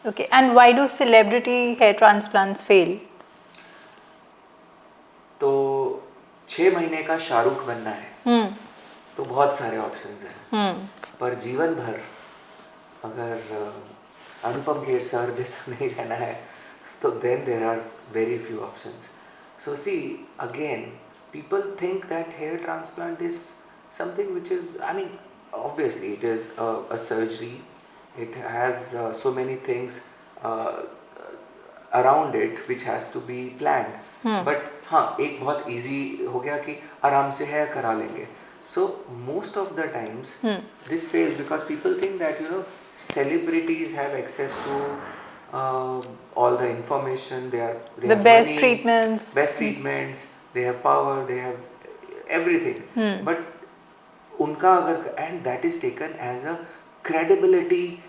S2: Okay, and why do celebrity hair transplants fail?
S1: तो 6 महीने का शाहरुख बनना है तो बहुत सारे options हैं, पर जीवन भर अगर अनुपम खेर सर जैसा नहीं रहना है तो then there are very few options. So see, again, people think that hair transplant is something which is, I mean, obviously it is a surgery. It has so many things around it which has to be planned. But हाँ, एक बहुत easy हो गया कि आराम से hair करा लेंगे. So most of the times this fails because people think that, you know, celebrities have access to all the information. They have
S2: best
S1: money, treatments, they have power, they have everything. But उनका अगर, and that is taken as a credibility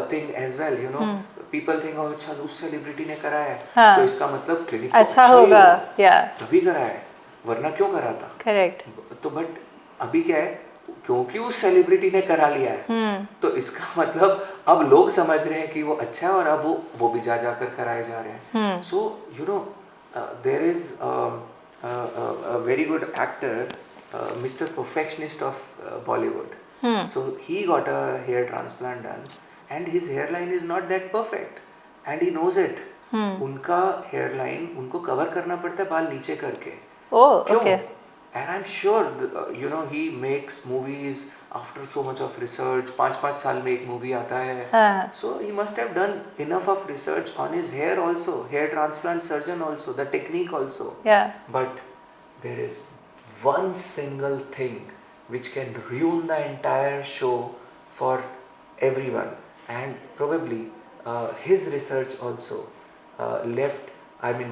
S1: thing as well, you know. People think, oh अच्छा उस celebrity ने करा है तो इसका मतलब clinic
S2: अच्छा होगा,
S1: तभी करा है, वरना क्यों करा था?
S2: Correct.
S1: तो but अभी क्या है, क्योंकि उस सेलिब्रिटी ने करा लिया है तो इसका मतलब अब लोग समझ रहे हैं कि वो अच्छा है और अब वो भी जाकर कराए जा रहे हैं. So you know there is a very good actor, mister perfectionist of Bollywood. So he got a hair transplant done and his hair line is not that perfect and he knows it. उनका hair line उनको cover करना पड़ता है बाल नीचे करके. क्यों? And I'm sure, you know, he makes movies after so much of research. 5 साल में एक movie आता है. So he must have done enough of research on his hair also, hair transplant surgeon also, the technique also. But there is one single thing which can ruin the entire show for everyone, and probably his research also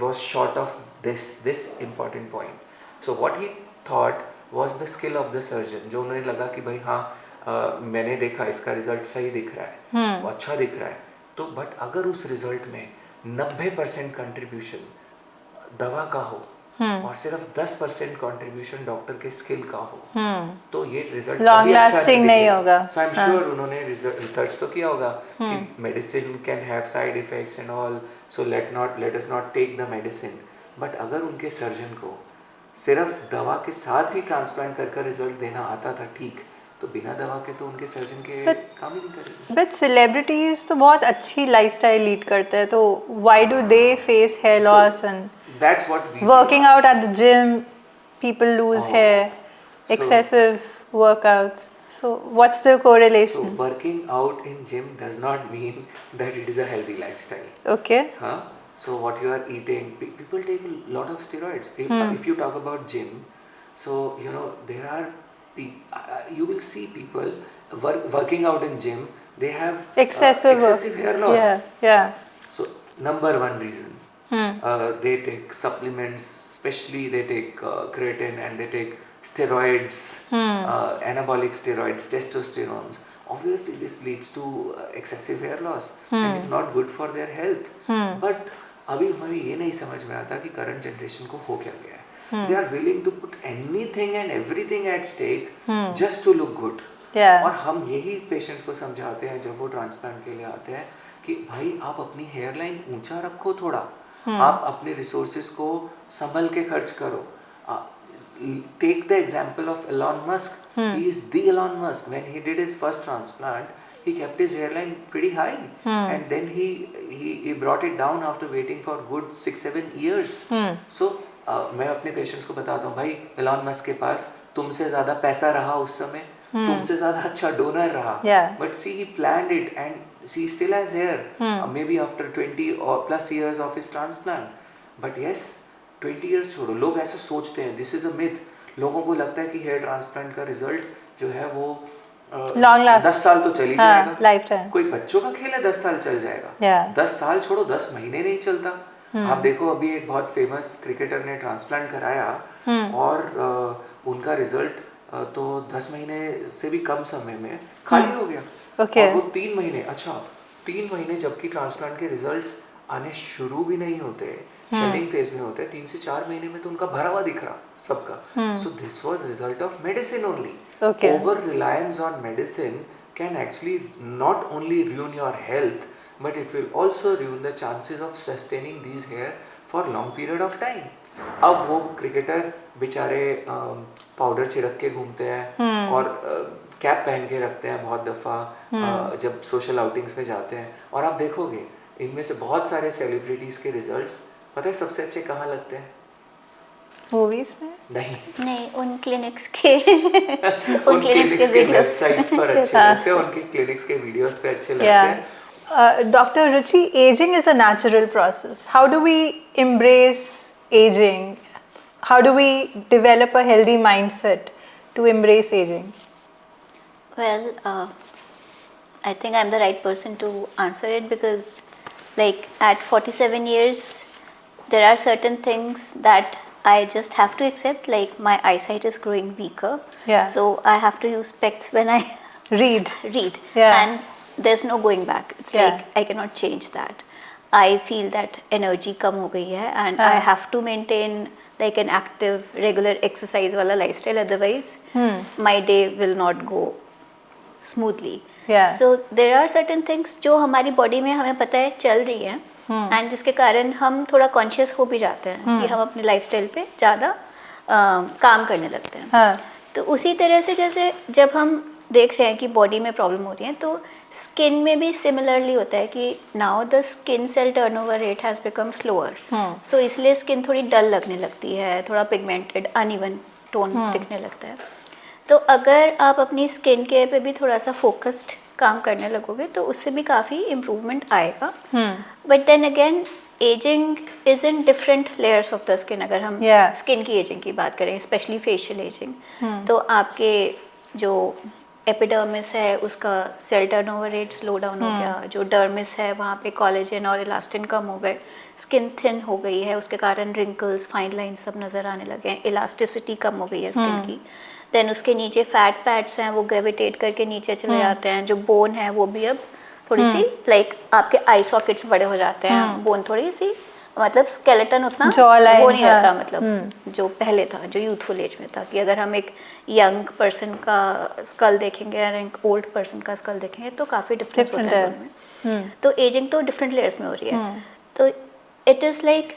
S1: was short of this important point. So what he thought was the skill of the surgeon. जो उन्हें लगा कि भाई हाँ मैंने देखा इसका result सही दिख रहा है, वो अच्छा दिख रहा है, तो बट अगर उस रिजल्ट में 90% कंट्रीब्यूशन दवा का हो और सिर्फ 10% कंट्रीब्यूशन डॉक्टर के स्किल का हो तो ये रिजल्ट
S2: लॉन्ग लास्टिंग नहीं होगा.
S1: सो आई एम श्योर उन्होंने रिसर्च तो किया होगा कि medicine can have side effects and all, so let us not take the medicine. But अगर उनके सर्जन को सिर्फ दवा के साथ ही ट्रांसप्लांट कर रिजल्ट देना आता था, ठीक, तो बिना दवा के तो उनके सर्जन के काम ही नहीं करेंगे.
S2: बट सेलिब्रिटीज तो बहुत अच्छी लाइफस्टाइल लीड करते हैं, तो why do they face hair loss and
S1: that's what we
S2: working out at the gym, people lose hair, excessive workouts. So what's the correlation?
S1: So working out in gym does not mean that it is a healthy lifestyle.
S2: Okay.
S1: हाँ, So what you are eating, people take a lot of steroids. If you talk about gym, so there are you will see people working out in gym. They have excessive hair loss. So number one reason, they take supplements, especially they take creatine, and they take steroids, anabolic steroids, testosterone. Obviously this leads to excessive hair loss and it's not good for their health. But अभी हमें ये नहीं समझ में आता कि current generation को हो क्या गया है. They are willing to put anything and everything at stake just to look good. और हम यही पेशेंट्स को समझाते हैं जब वो ट्रांसप्लांट के लिए आते हैं कि भाई आप अपनी हेयर लाइन ऊंचा रखो थोड़ा, आप अपने रिसोर्सेज को संभल के खर्च करो. Take the example of Elon Musk. He is the Elon Musk. When he did his first transplant, he kept his hairline pretty high, and then he brought it down after waiting for good 6-7 years. So मैं अपने patients को बताता हूँ भाई Elon Musk के पास तुमसे ज़्यादा पैसा रहा उस समय, तुमसे ज़्यादा अच्छा डोनर रहा, but see he planned it and he still has hair, maybe after 20 or plus years of his transplant. But yes, 20 years छोड़ो, लोग ऐसे सोचते हैं, this is a myth. लोगों को लगता है कि हेयर ट्रांसप्लांट का रिजल्ट जो है वो 10 साल तो चल ही जाएगा, लाइफटाइम. कोई बच्चों का खेल है 10 साल चल जाएगा. 10 साल छोड़ो, 10 महीने नहीं चलता. आप देखो अभी एक बहुत फेमस क्रिकेटर ने ट्रांसप्लांट कराया और उनका रिजल्ट तो 10 महीने से भी कम समय में खाली हो गया. और वो 3 महीने जबकि ट्रांसप्लांट के रिजल्ट्स आने शुरू भी नहीं होते, शेडिंग फेज में होते हैं, 3 से 4 महीने में तो उनका भरा हुआ दिख रहा सबका. So this was result of medicine only. Over reliance on medicine can actually not only ruin your health, but it will also ruin the chances of sustaining these hair for long period of time. अब वो cricketer बेचारे powder छिड़क के घूमते हैं और cap पहन के रखते हैं बहुत दफ़ा जब सोशल आउटिंग्स में जाते हैं. और आप देखोगे इनमें से बहुत सारे सेलिब्रिटीज़ के रिजल्ट्स पता है सबसे अच्छे कहाँ लगते हैं? मूवीज में नहीं, उन क्लिनिक्स के वेबसाइट्स पर अच्छे लगते हैं, उनके क्लिनिक्स के वीडियोस पे अच्छे लगते हैं.
S2: Dr. Ruchi, aging is a natural process. How do we embrace aging? How do we develop a healthy mindset to embrace aging?
S3: Well, I think I'm the right person to answer it because like at 47 years there are certain things that I just have to accept, like my eyesight is growing weaker. So I have to use specs when I read. And there's no going back. It's like I cannot change that. I feel that energy कम हो गई है and I have to maintain like an active, regular exercise वाला lifestyle. Otherwise, my day will not go smoothly. So there are certain things जो हमारी body में हमें पता है चल रही है. एंड जिसके कारण हम थोड़ा कॉन्शियस हो भी जाते हैं कि हम अपने लाइफस्टाइल पे ज़्यादा काम करने लगते हैं. तो उसी तरह से जैसे जब हम देख रहे हैं कि बॉडी में प्रॉब्लम हो रही है तो स्किन में भी सिमिलरली होता है कि now the skin cell turnover rate has become slower. So इसलिए स्किन थोड़ी डल लगने लगती है, थोड़ा पिगमेंटेड अनइवन टोन दिखने लगता है. तो अगर आप अपनी स्किन केयर पे भी थोड़ा सा फोकस्ड काम करने लगोगे तो उससे भी काफ़ी इम्प्रूवमेंट आएगा. But then again aging is in different layers of the skin. अगर हम स्किन की एजिंग की बात करें, स्पेशली फेशियल एजिंग, तो आपके जो एपिडर्मिस है उसका cell turnover rate slow down हो गया. जो डर्मिस है वहाँ पे कोलेजन और इलास्टिन कम हो गए, स्किन थिन हो गई है, उसके कारण रिंकल्स, फाइन लाइन्स सब नज़र आने लगे हैं, इलास्टिसिटी कम हो गई है स्किन की. देन उसके नीचे फैट पैड्स हैं वो ग्रेविटेट करके नीचे चले जाते हैं. जो बोन है वो भी अब थोड़ी सी लाइक आपके आई सॉकेट्स बड़े हो जाते हैं. बोन थोड़ी सी मतलब स्केलेटन उतना वो नहीं रहता, मतलब जो पहले था, जो यूथफुल एज में था, कि अगर हम एक यंग पर्सन का स्कल देखेंगे और एक ओल्ड पर्सन का स्कल देखेंगे तो काफ़ी डिफरेंस होता है उनमें. तो एजिंग तो डिफरेंट लेयर्स में हो रही है. तो it is like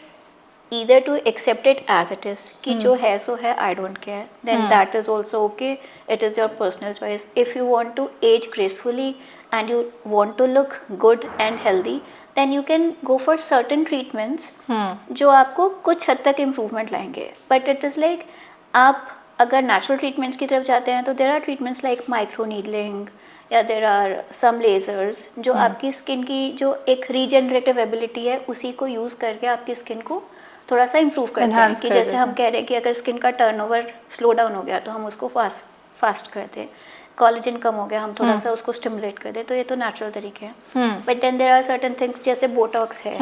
S3: either to accept it as it is कि जो है सो है, I don't care, then that is also okay. It is your personal choice. If you want to age gracefully and you want to look good and healthy, then you can go for certain treatments जो आपको कुछ हद तक improvement लाएंगे. But it is like आप अगर natural treatments की तरफ जाते हैं तो there are treatments like micro needling या देर आर सम लेजर्स जो आपकी स्किन की जो एक रीजनरेटिव एबिलिटी है उसी को यूज़ करके आपकी स्किन को थोड़ा सा इम्प्रूव करते हैं कि जैसे हम कह रहे हैं कि अगर स्किन का टर्नओवर स्लो डाउन हो गया तो हम उसको फास्ट करते हैं, कोलेजन कम हो गया हम थोड़ा सा उसको स्टिमुलेट कर दें, तो ये तो नेचुरल तरीके हैं। But then there are certain things जैसे बोटॉक्स है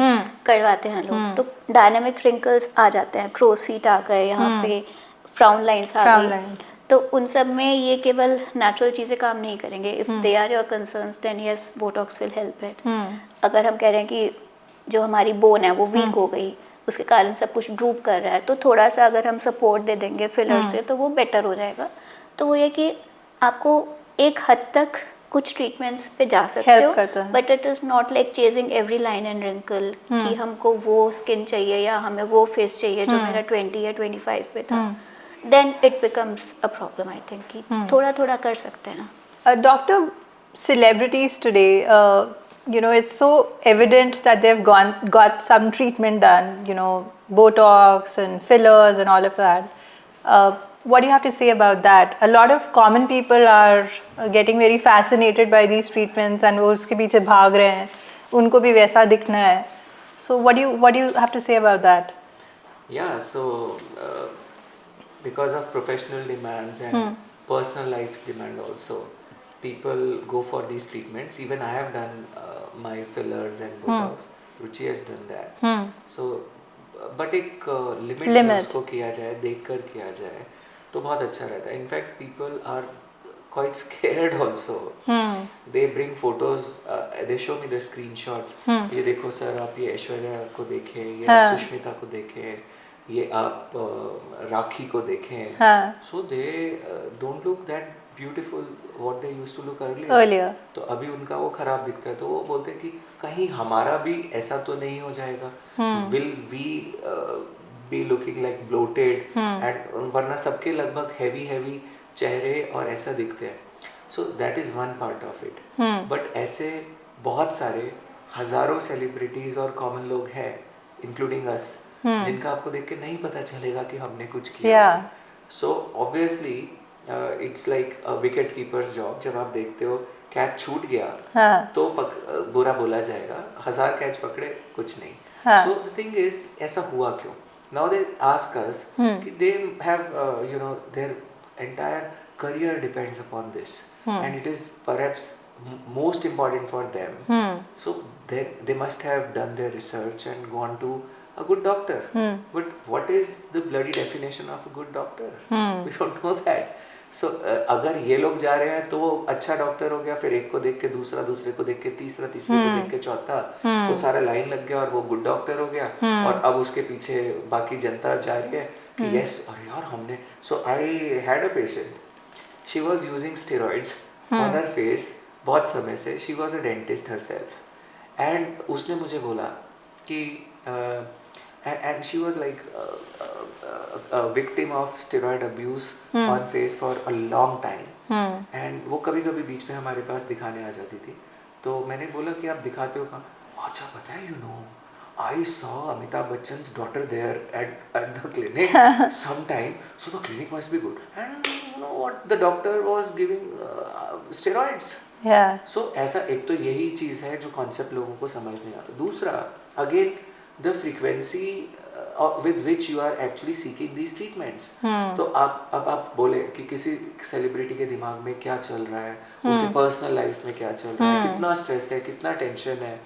S3: करवाते हैं लोग तो डायनामिक रिंकल्स आ जाते हैं, क्रोज फीट आ गए, यहाँ पे फ्राउन लाइंस आ गई, तो उन सब में ये केवल नेचुरल चीज़ें काम नहीं करेंगे। If they are your concerns then yes Botox will help it. अगर हम कह रहे हैं कि जो हमारी बोन है वो वीक हो गई, उसके कारण सब कुछ ड्रूप कर रहा है, तो थोड़ा सा अगर हम सपोर्ट दे देंगे फिलर से तो वो बेटर हो जाएगा। तो वो ये कि आपको एक हद तक कुछ ट्रीटमेंट्स पे जा सकते हो, but it is not like chasing every line and wrinkle कि हमको वो स्किन चाहिए या हमें वो फेस चाहिए जो मेरा 20 या 25 पे था। Then it becomes a problem I think कि थोड़ा थोड़ा कर सकते हैं।
S2: Doctor, celebrities today, you know, it's so evident that they've got some treatment done, you know, Botox and fillers and all of that. What do you have to say about that? A lot of common people are getting very fascinated by these treatments and वो उसके पीछे भाग रहे हैं, उनको भी वैसा दिखना है. So what do you have to say about that?
S1: Yeah, so because of professional demands and personal life demand also, people go for these treatments. Even I have done my fillers and Botox. Ruchi has done that. So but एक limit में उसको किया जाए, देखकर किया जाए तो बहुत अच्छा रहता है. In fact people are quite scared also. They bring photos, they show me the screenshots. ये देखो सर, आप ये ऐश्वर्या को देखें, ये आप सुष्मिता को देखें, ये आप राखी को देखें. So they don't look that beautiful what they used to look earlier. तो अभी उनका वो खराब दिखता है, तो वो बोलते हैं कि कहीं हमारा भी ऐसा तो नहीं हो जाएगा. Will we be looking like bloated? And वरना सबके लगभग heavy चेहरे और ऐसा दिखते हैं. So that is one part of it. But ऐसे बहुत सारे हजारों सेलिब्रिटीज और कॉमन लोग हैं, इंक्लूडिंग अस, जिनका आपको देख के नहीं पता चलेगा कि हमने कुछ किया. So obviously it's like a wicket keeper's job. जब आप देखते हो कैच छूट गया तो बुरा बोला जाएगा, 1000 कैच पकड़े कुछ नहीं. So the thing is, ऐसा हुआ क्यों? Now they ask us कि they have you know, their entire career depends upon this, and it is perhaps most important for them. So they must have done their research and gone to a good doctor. But what is the bloody definition of a good doctor? We don't know that. So अगर ये लोग जा रहे हैं तो वो अच्छा doctor हो गया, फिर एक को देख के दूसरा, दूसरे को देख के तीसरा, तीसरे को देख के चौथा, वो सारा लाइन लग गया और वो गुड डॉक्टर हो गया. और अब उसके पीछे बाकी जनता जा रही है कि यस, अरे यार हमने. So I had a patient, she was using steroids on her face बहुत समय से. She was a dentist herself, and उसने मुझे बोला कि and she was like a victim of steroid abuse on face for a long time. And वो कभी कभी बीच में हमारे पास दिखाने आ जाती थी. तो मैंने बोला कि आप दिखाते हो कहाँ? अच्छा पता है, you know, I saw Amitabh Bachchan's daughter there at the clinic sometime, so the clinic must be good. And you know what, the doctor was giving steroids. So ऐसा एक तो यही चीज़ है जो कॉन्सेप्ट लोगों को समझ नहीं आता. दूसरा, again, the frequency with which you are actually seeking these treatments. तो आप बोले कि किसी सेलिब्रिटी के दिमाग में क्या चल रहा है, उनके पर्सनल लाइफ में क्या चल रहा है, कितना स्ट्रेस है, कितना टेंशन है.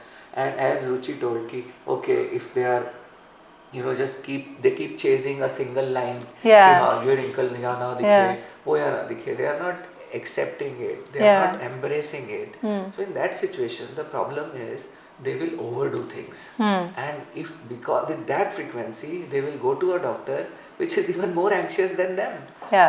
S1: And as Ruchi told कि okay, if they are, you know, just keep chasing a single line, कि हाँ ये wrinkle यहाँ ना दिखे, वो यहाँ ना दिखे, they are not accepting it, they are not embracing it. So in that situation, the problem is they will overdo things. And if because with that frequency they will go to a doctor which is even more anxious than them.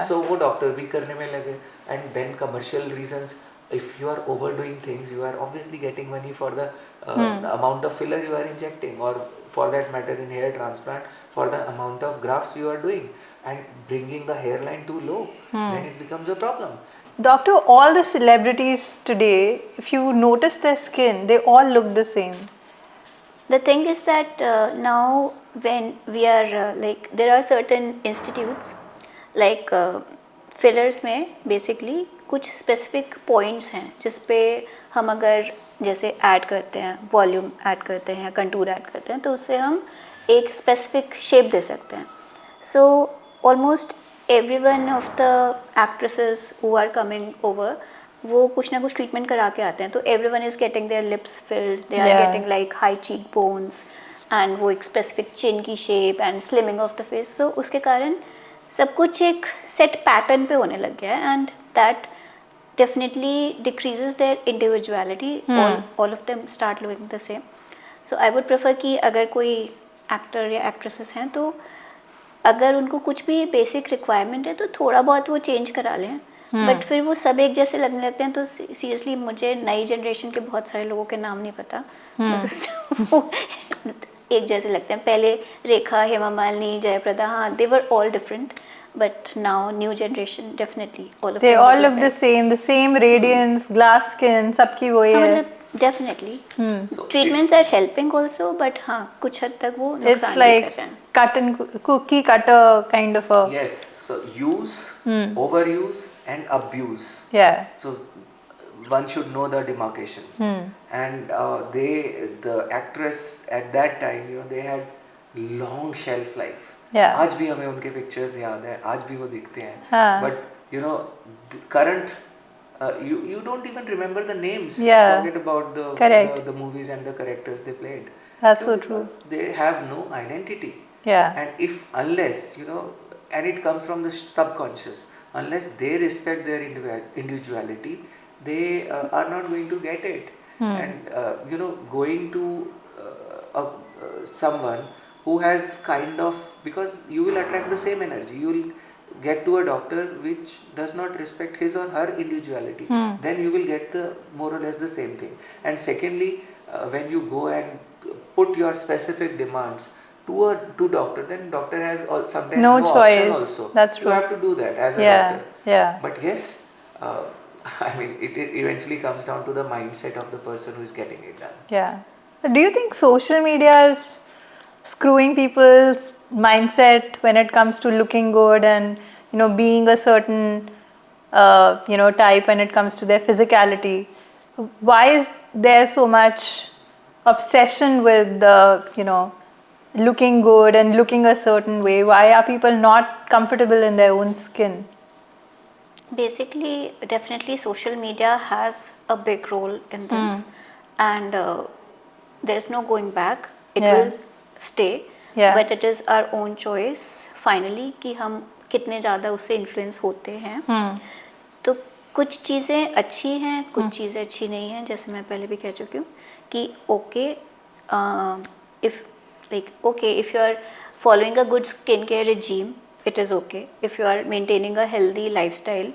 S1: So वो doctor भी करने में लगे. And then commercial reasons, if you are overdoing things, you are obviously getting money for the amount of filler you are injecting, or for that matter in hair transplant, for the amount of grafts you are doing, and bringing the hairline too low, then it becomes a problem.
S2: Doctor, all the celebrities today, if you notice their skin, they all look the same.
S3: The thing is that now when we are there are certain institutes like fillers में basically कुछ specific points हैं जिस पे हम अगर जैसे add करते हैं, वॉल्यूम ऐड करते हैं, कंटूर ऐड करते हैं, तो उससे हम एक स्पेसिफिक शेप दे सकते हैं. So almost everyone of the actresses who are coming over, वो कुछ ना कुछ ट्रीटमेंट करा के आते हैं. तो everyone is getting their lips filled, they are getting like high cheekbones and वो एक स्पेसिफिक चिन की shape and slimming of the face. So उसके कारण सब कुछ एक सेट पैटर्न पे होने लग गया है and that definitely decreases their individuality. All of them start looking the same. So I would prefer कि अगर कोई एक्टर या एक्ट्रेसेस हैं तो अगर उनको कुछ भी बेसिक रिक्वायरमेंट है तो थोड़ा बहुत वो चेंज करा लें. बट फिर वो सब एक जैसे लगने लगते हैं. तो सीरियसली मुझे नई जनरेशन के बहुत सारे लोगों के नाम नहीं पता. वो एक जैसे लगते हैं. पहले रेखा, हेमा मालिनी, जयप्रदा, हाँ, they were all different. But now new generation definitely all of
S2: they
S3: them
S2: all look
S3: like
S2: the same radiance, glass skin, सबकी वही है.
S3: definitely. Treatments are helping also, but हाँ कुछ हद तक वो नुकसान भी कर रहे हैं.
S2: cut and cookie cutter kind of a.
S1: Yes, so use, overuse and abuse.
S2: Yeah.
S1: So one should know the demarcation. And the actress at that time, they had long shelf life.
S2: Yeah.
S1: आज भी हमें उनके pictures याद है, आज भी वो दिखते हैं. But current you don't even remember the names.
S2: Yeah.
S1: Forget about the movies and the characters they played.
S2: That's so true.
S1: They have no identity.
S2: Yeah.
S1: And unless and it comes from the subconscious, unless they respect their individuality, they are not going to get it. And going to someone who has kind of, because you will attract the same energy, you will get to a doctor which does not respect his or her individuality, then you will get the more or less the same thing. And secondly, when you go and put your specific demands to doctor, then doctor has sometimes
S2: no choice
S1: option also.
S2: That's true.
S1: You have to do that as a doctor.
S2: Yeah.
S1: But yes, I mean, it eventually comes down to the mindset of the person who is getting it done.
S2: Yeah. Do you think social media is screwing people's mindset when it comes to looking good and being a certain type when it comes to their physicality? Why is there so much obsession with the looking good and looking a certain way? Why are people not comfortable in their own skin?
S3: Basically, definitely social media has a big role in this. And there's no going back. It will stay. But it is our own choice finally कि हम कितने ज़्यादा उससे influence होते हैं. तो कुछ चीज़ें अच्छी हैं, कुछ चीज़ें अच्छी नहीं हैं. जैसे मैं पहले भी कह चुकी हूँ कि if you are following a good skincare regime, it is okay. If you are maintaining a healthy lifestyle,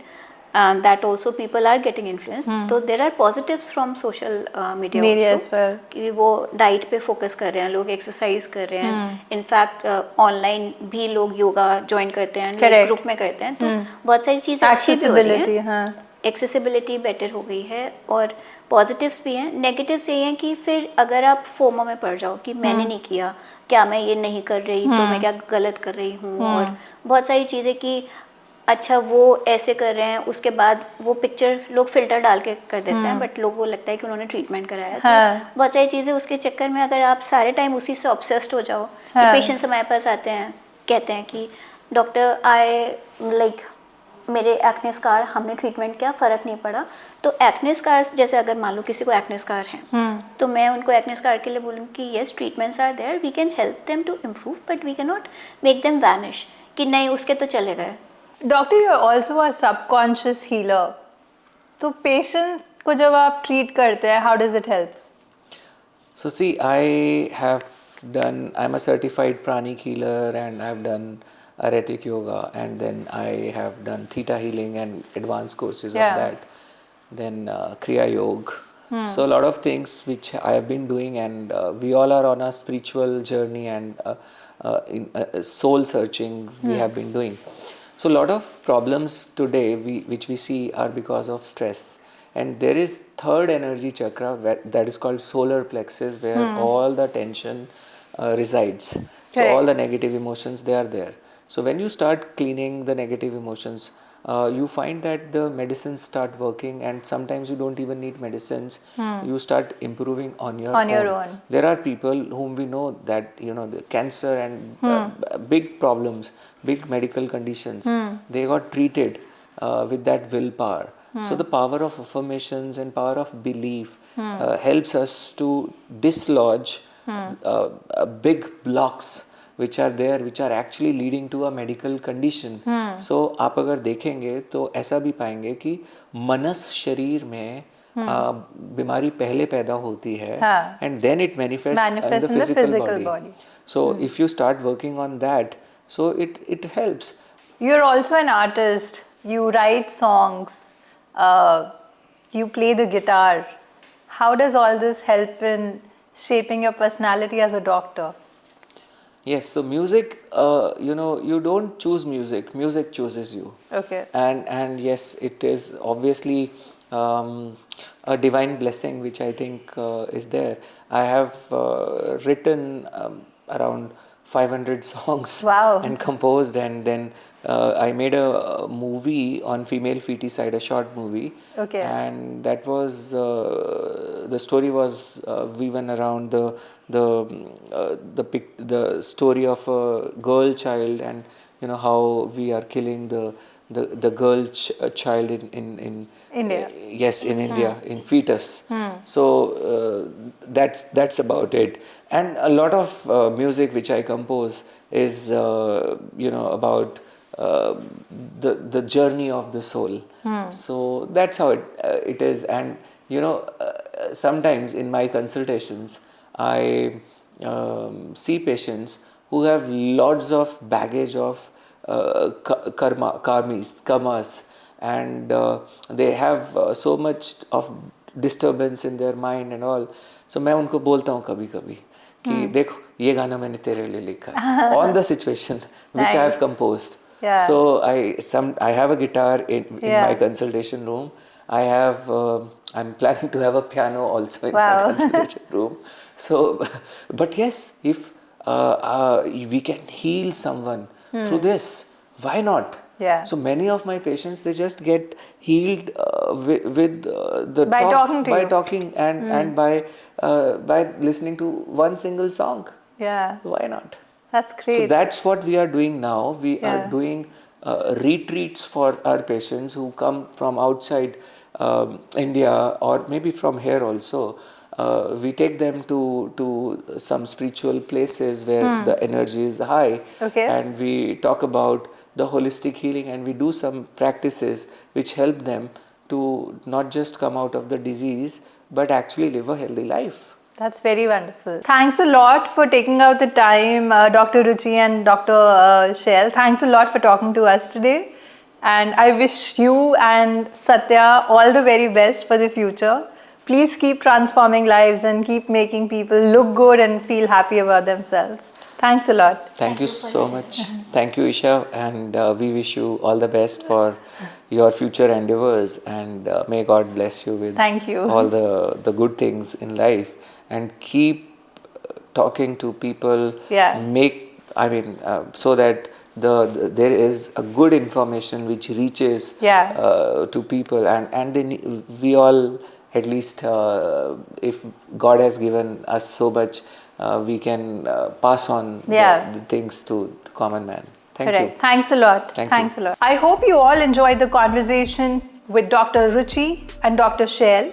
S3: and that also people are getting influenced. तो there are positives from social media also.
S2: As well.
S3: कि वो diet पे focus कर रहे हैं, लोग exercise कर रहे हैं. इनफैक्ट ऑनलाइन भी लोग योगा ज्वाइन करते हैं, ग्रुप में करते हैं. तो बहुत सारी चीज़ें अच्छी भी हो रही हैं. एक्सेसिबिलिटी बेटर हो गई है और पॉजिटिव्स भी हैं. नेगेटिव्स ये हैं कि फिर अगर आप फोमो में पड़ जाओ कि मैंने नहीं किया, क्या मैं ये नहीं कर रही, तो मैं क्या गलत कर रही हूँ. और बहुत सारी चीज़ें कि अच्छा वो ऐसे कर रहे हैं, उसके बाद वो पिक्चर लोग फिल्टर डाल के कर देते हैं, बट लोगों को लगता है कि उन्होंने ट्रीटमेंट कराया. तो बहुत सारी चीज़ें उसके चक्कर में अगर आप सारे टाइम उसी से ऑब्सेस्ड हो जाओ. तो पेशेंट्स हमारे पास आते हैं, कहते हैं कि डॉक्टर मेरे एक्ने स्कार, हमने ट्रीटमेंट किया, फ़र्क नहीं पड़ा. तो एक्ने स्कार्स, जैसे अगर मान लो किसी को एक्ने स्कार हैं, तो मैं उनको एक्ने स्कार के लिए बोलूँगी कि yes, treatments are there, we can help them to improve, but we can not make them vanish कि नहीं उसके तो चले गए.
S2: Doctor, you are also a subconscious healer. तो पेशेंट्स को जब आप ट्रीट करते हैं, how does it help?
S1: So see, I'm a certified pranic healer, and I've done Aretic yoga, and then I have done theta healing and advanced courses of that. Then Kriya Yoga. So a lot of things which I have been doing, and we all are on a spiritual journey and in soul searching we have been doing. So a lot of problems today which we see are because of stress. And there is third energy chakra that is called solar plexus, where all the tension resides. So all the negative emotions, they are there. So when you start cleaning the negative emotions, you find that the medicines start working, and sometimes you don't even need medicines. You start improving on your own. There are people whom we know that, the cancer and big problems, big medical conditions, they got treated with that willpower. So the power of affirmations and power of belief helps us to dislodge big blocks which are there, which are actually leading to a medical condition. So आप अगर देखेंगे तो ऐसा भी पाएंगे कि मनस शरीर में बीमारी पहले पैदा होती है, and then it manifests in the physical body. So if you start working on that, so it helps.
S2: You're also an artist. You write songs. You play the guitar. How does all this help in shaping your personality as a doctor?
S1: Yes, so music, you don't choose music. Music chooses you.
S2: Okay.
S1: And yes, it is obviously a divine blessing, which I think is there. I have written around 500 songs.
S2: Wow.
S1: And composed, and then I made a movie on female feticide, a short movie.
S2: Okay.
S1: And that was the story was woven around the story of a girl child, and how we are killing the girl child in
S2: India.
S1: Yes, in India, in fetus. So that's about it. And a lot of music which I compose is about the journey of the soul. So that's how it is. And sometimes in my consultations I see patients who have lots of baggage of karmas, and they have so much of disturbance in their mind and all. So मैं उनको बोलता हूँ कभी-कभी कि देखो ये गाना मैंने तेरे लिए लिखा है on the situation which I have composed.
S2: Yeah.
S1: So I have a guitar in my consultation room. I'm planning to have a piano also in my consultation room. So, but yes, if we can heal someone through this, why not?
S2: Yeah.
S1: So many of my patients, they just get healed with talking and by listening to one single song.
S2: Yeah.
S1: Why not?
S2: That's great.
S1: So that's what we are doing now. We are doing retreats for our patients who come from outside India, or maybe from here also. We take them to some spiritual places where the energy is high, and we talk about the holistic healing, and we do some practices which help them to not just come out of the disease but actually live a healthy life.
S2: That's very wonderful. Thanks a lot for taking out the time, Dr. Ruchi and Dr. Shell. Thanks a lot for talking to us today. And I wish you and Satya all the very best for the future. Please keep transforming lives and keep making people look good and feel happy about themselves. Thanks a lot.
S1: Thank you so much. Thank you, Isha. And we wish you all the best for your future endeavors. And may God bless you with all the good things in life. And keep talking to people. So that there is a good information which reaches to people, and then we all, at least if God has given us so much, we can pass on the things to the common man. Thank you.
S2: Thanks a lot.
S1: Thanks
S2: a lot. I hope you all enjoyed the conversation with Dr. Ruchi and Dr. Shell.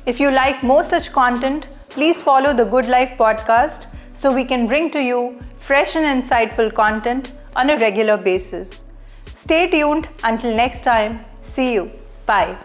S2: If you like more such content, please follow the Good Life podcast so we can bring to you fresh and insightful content on a regular basis. Stay tuned until next time. See you. Bye.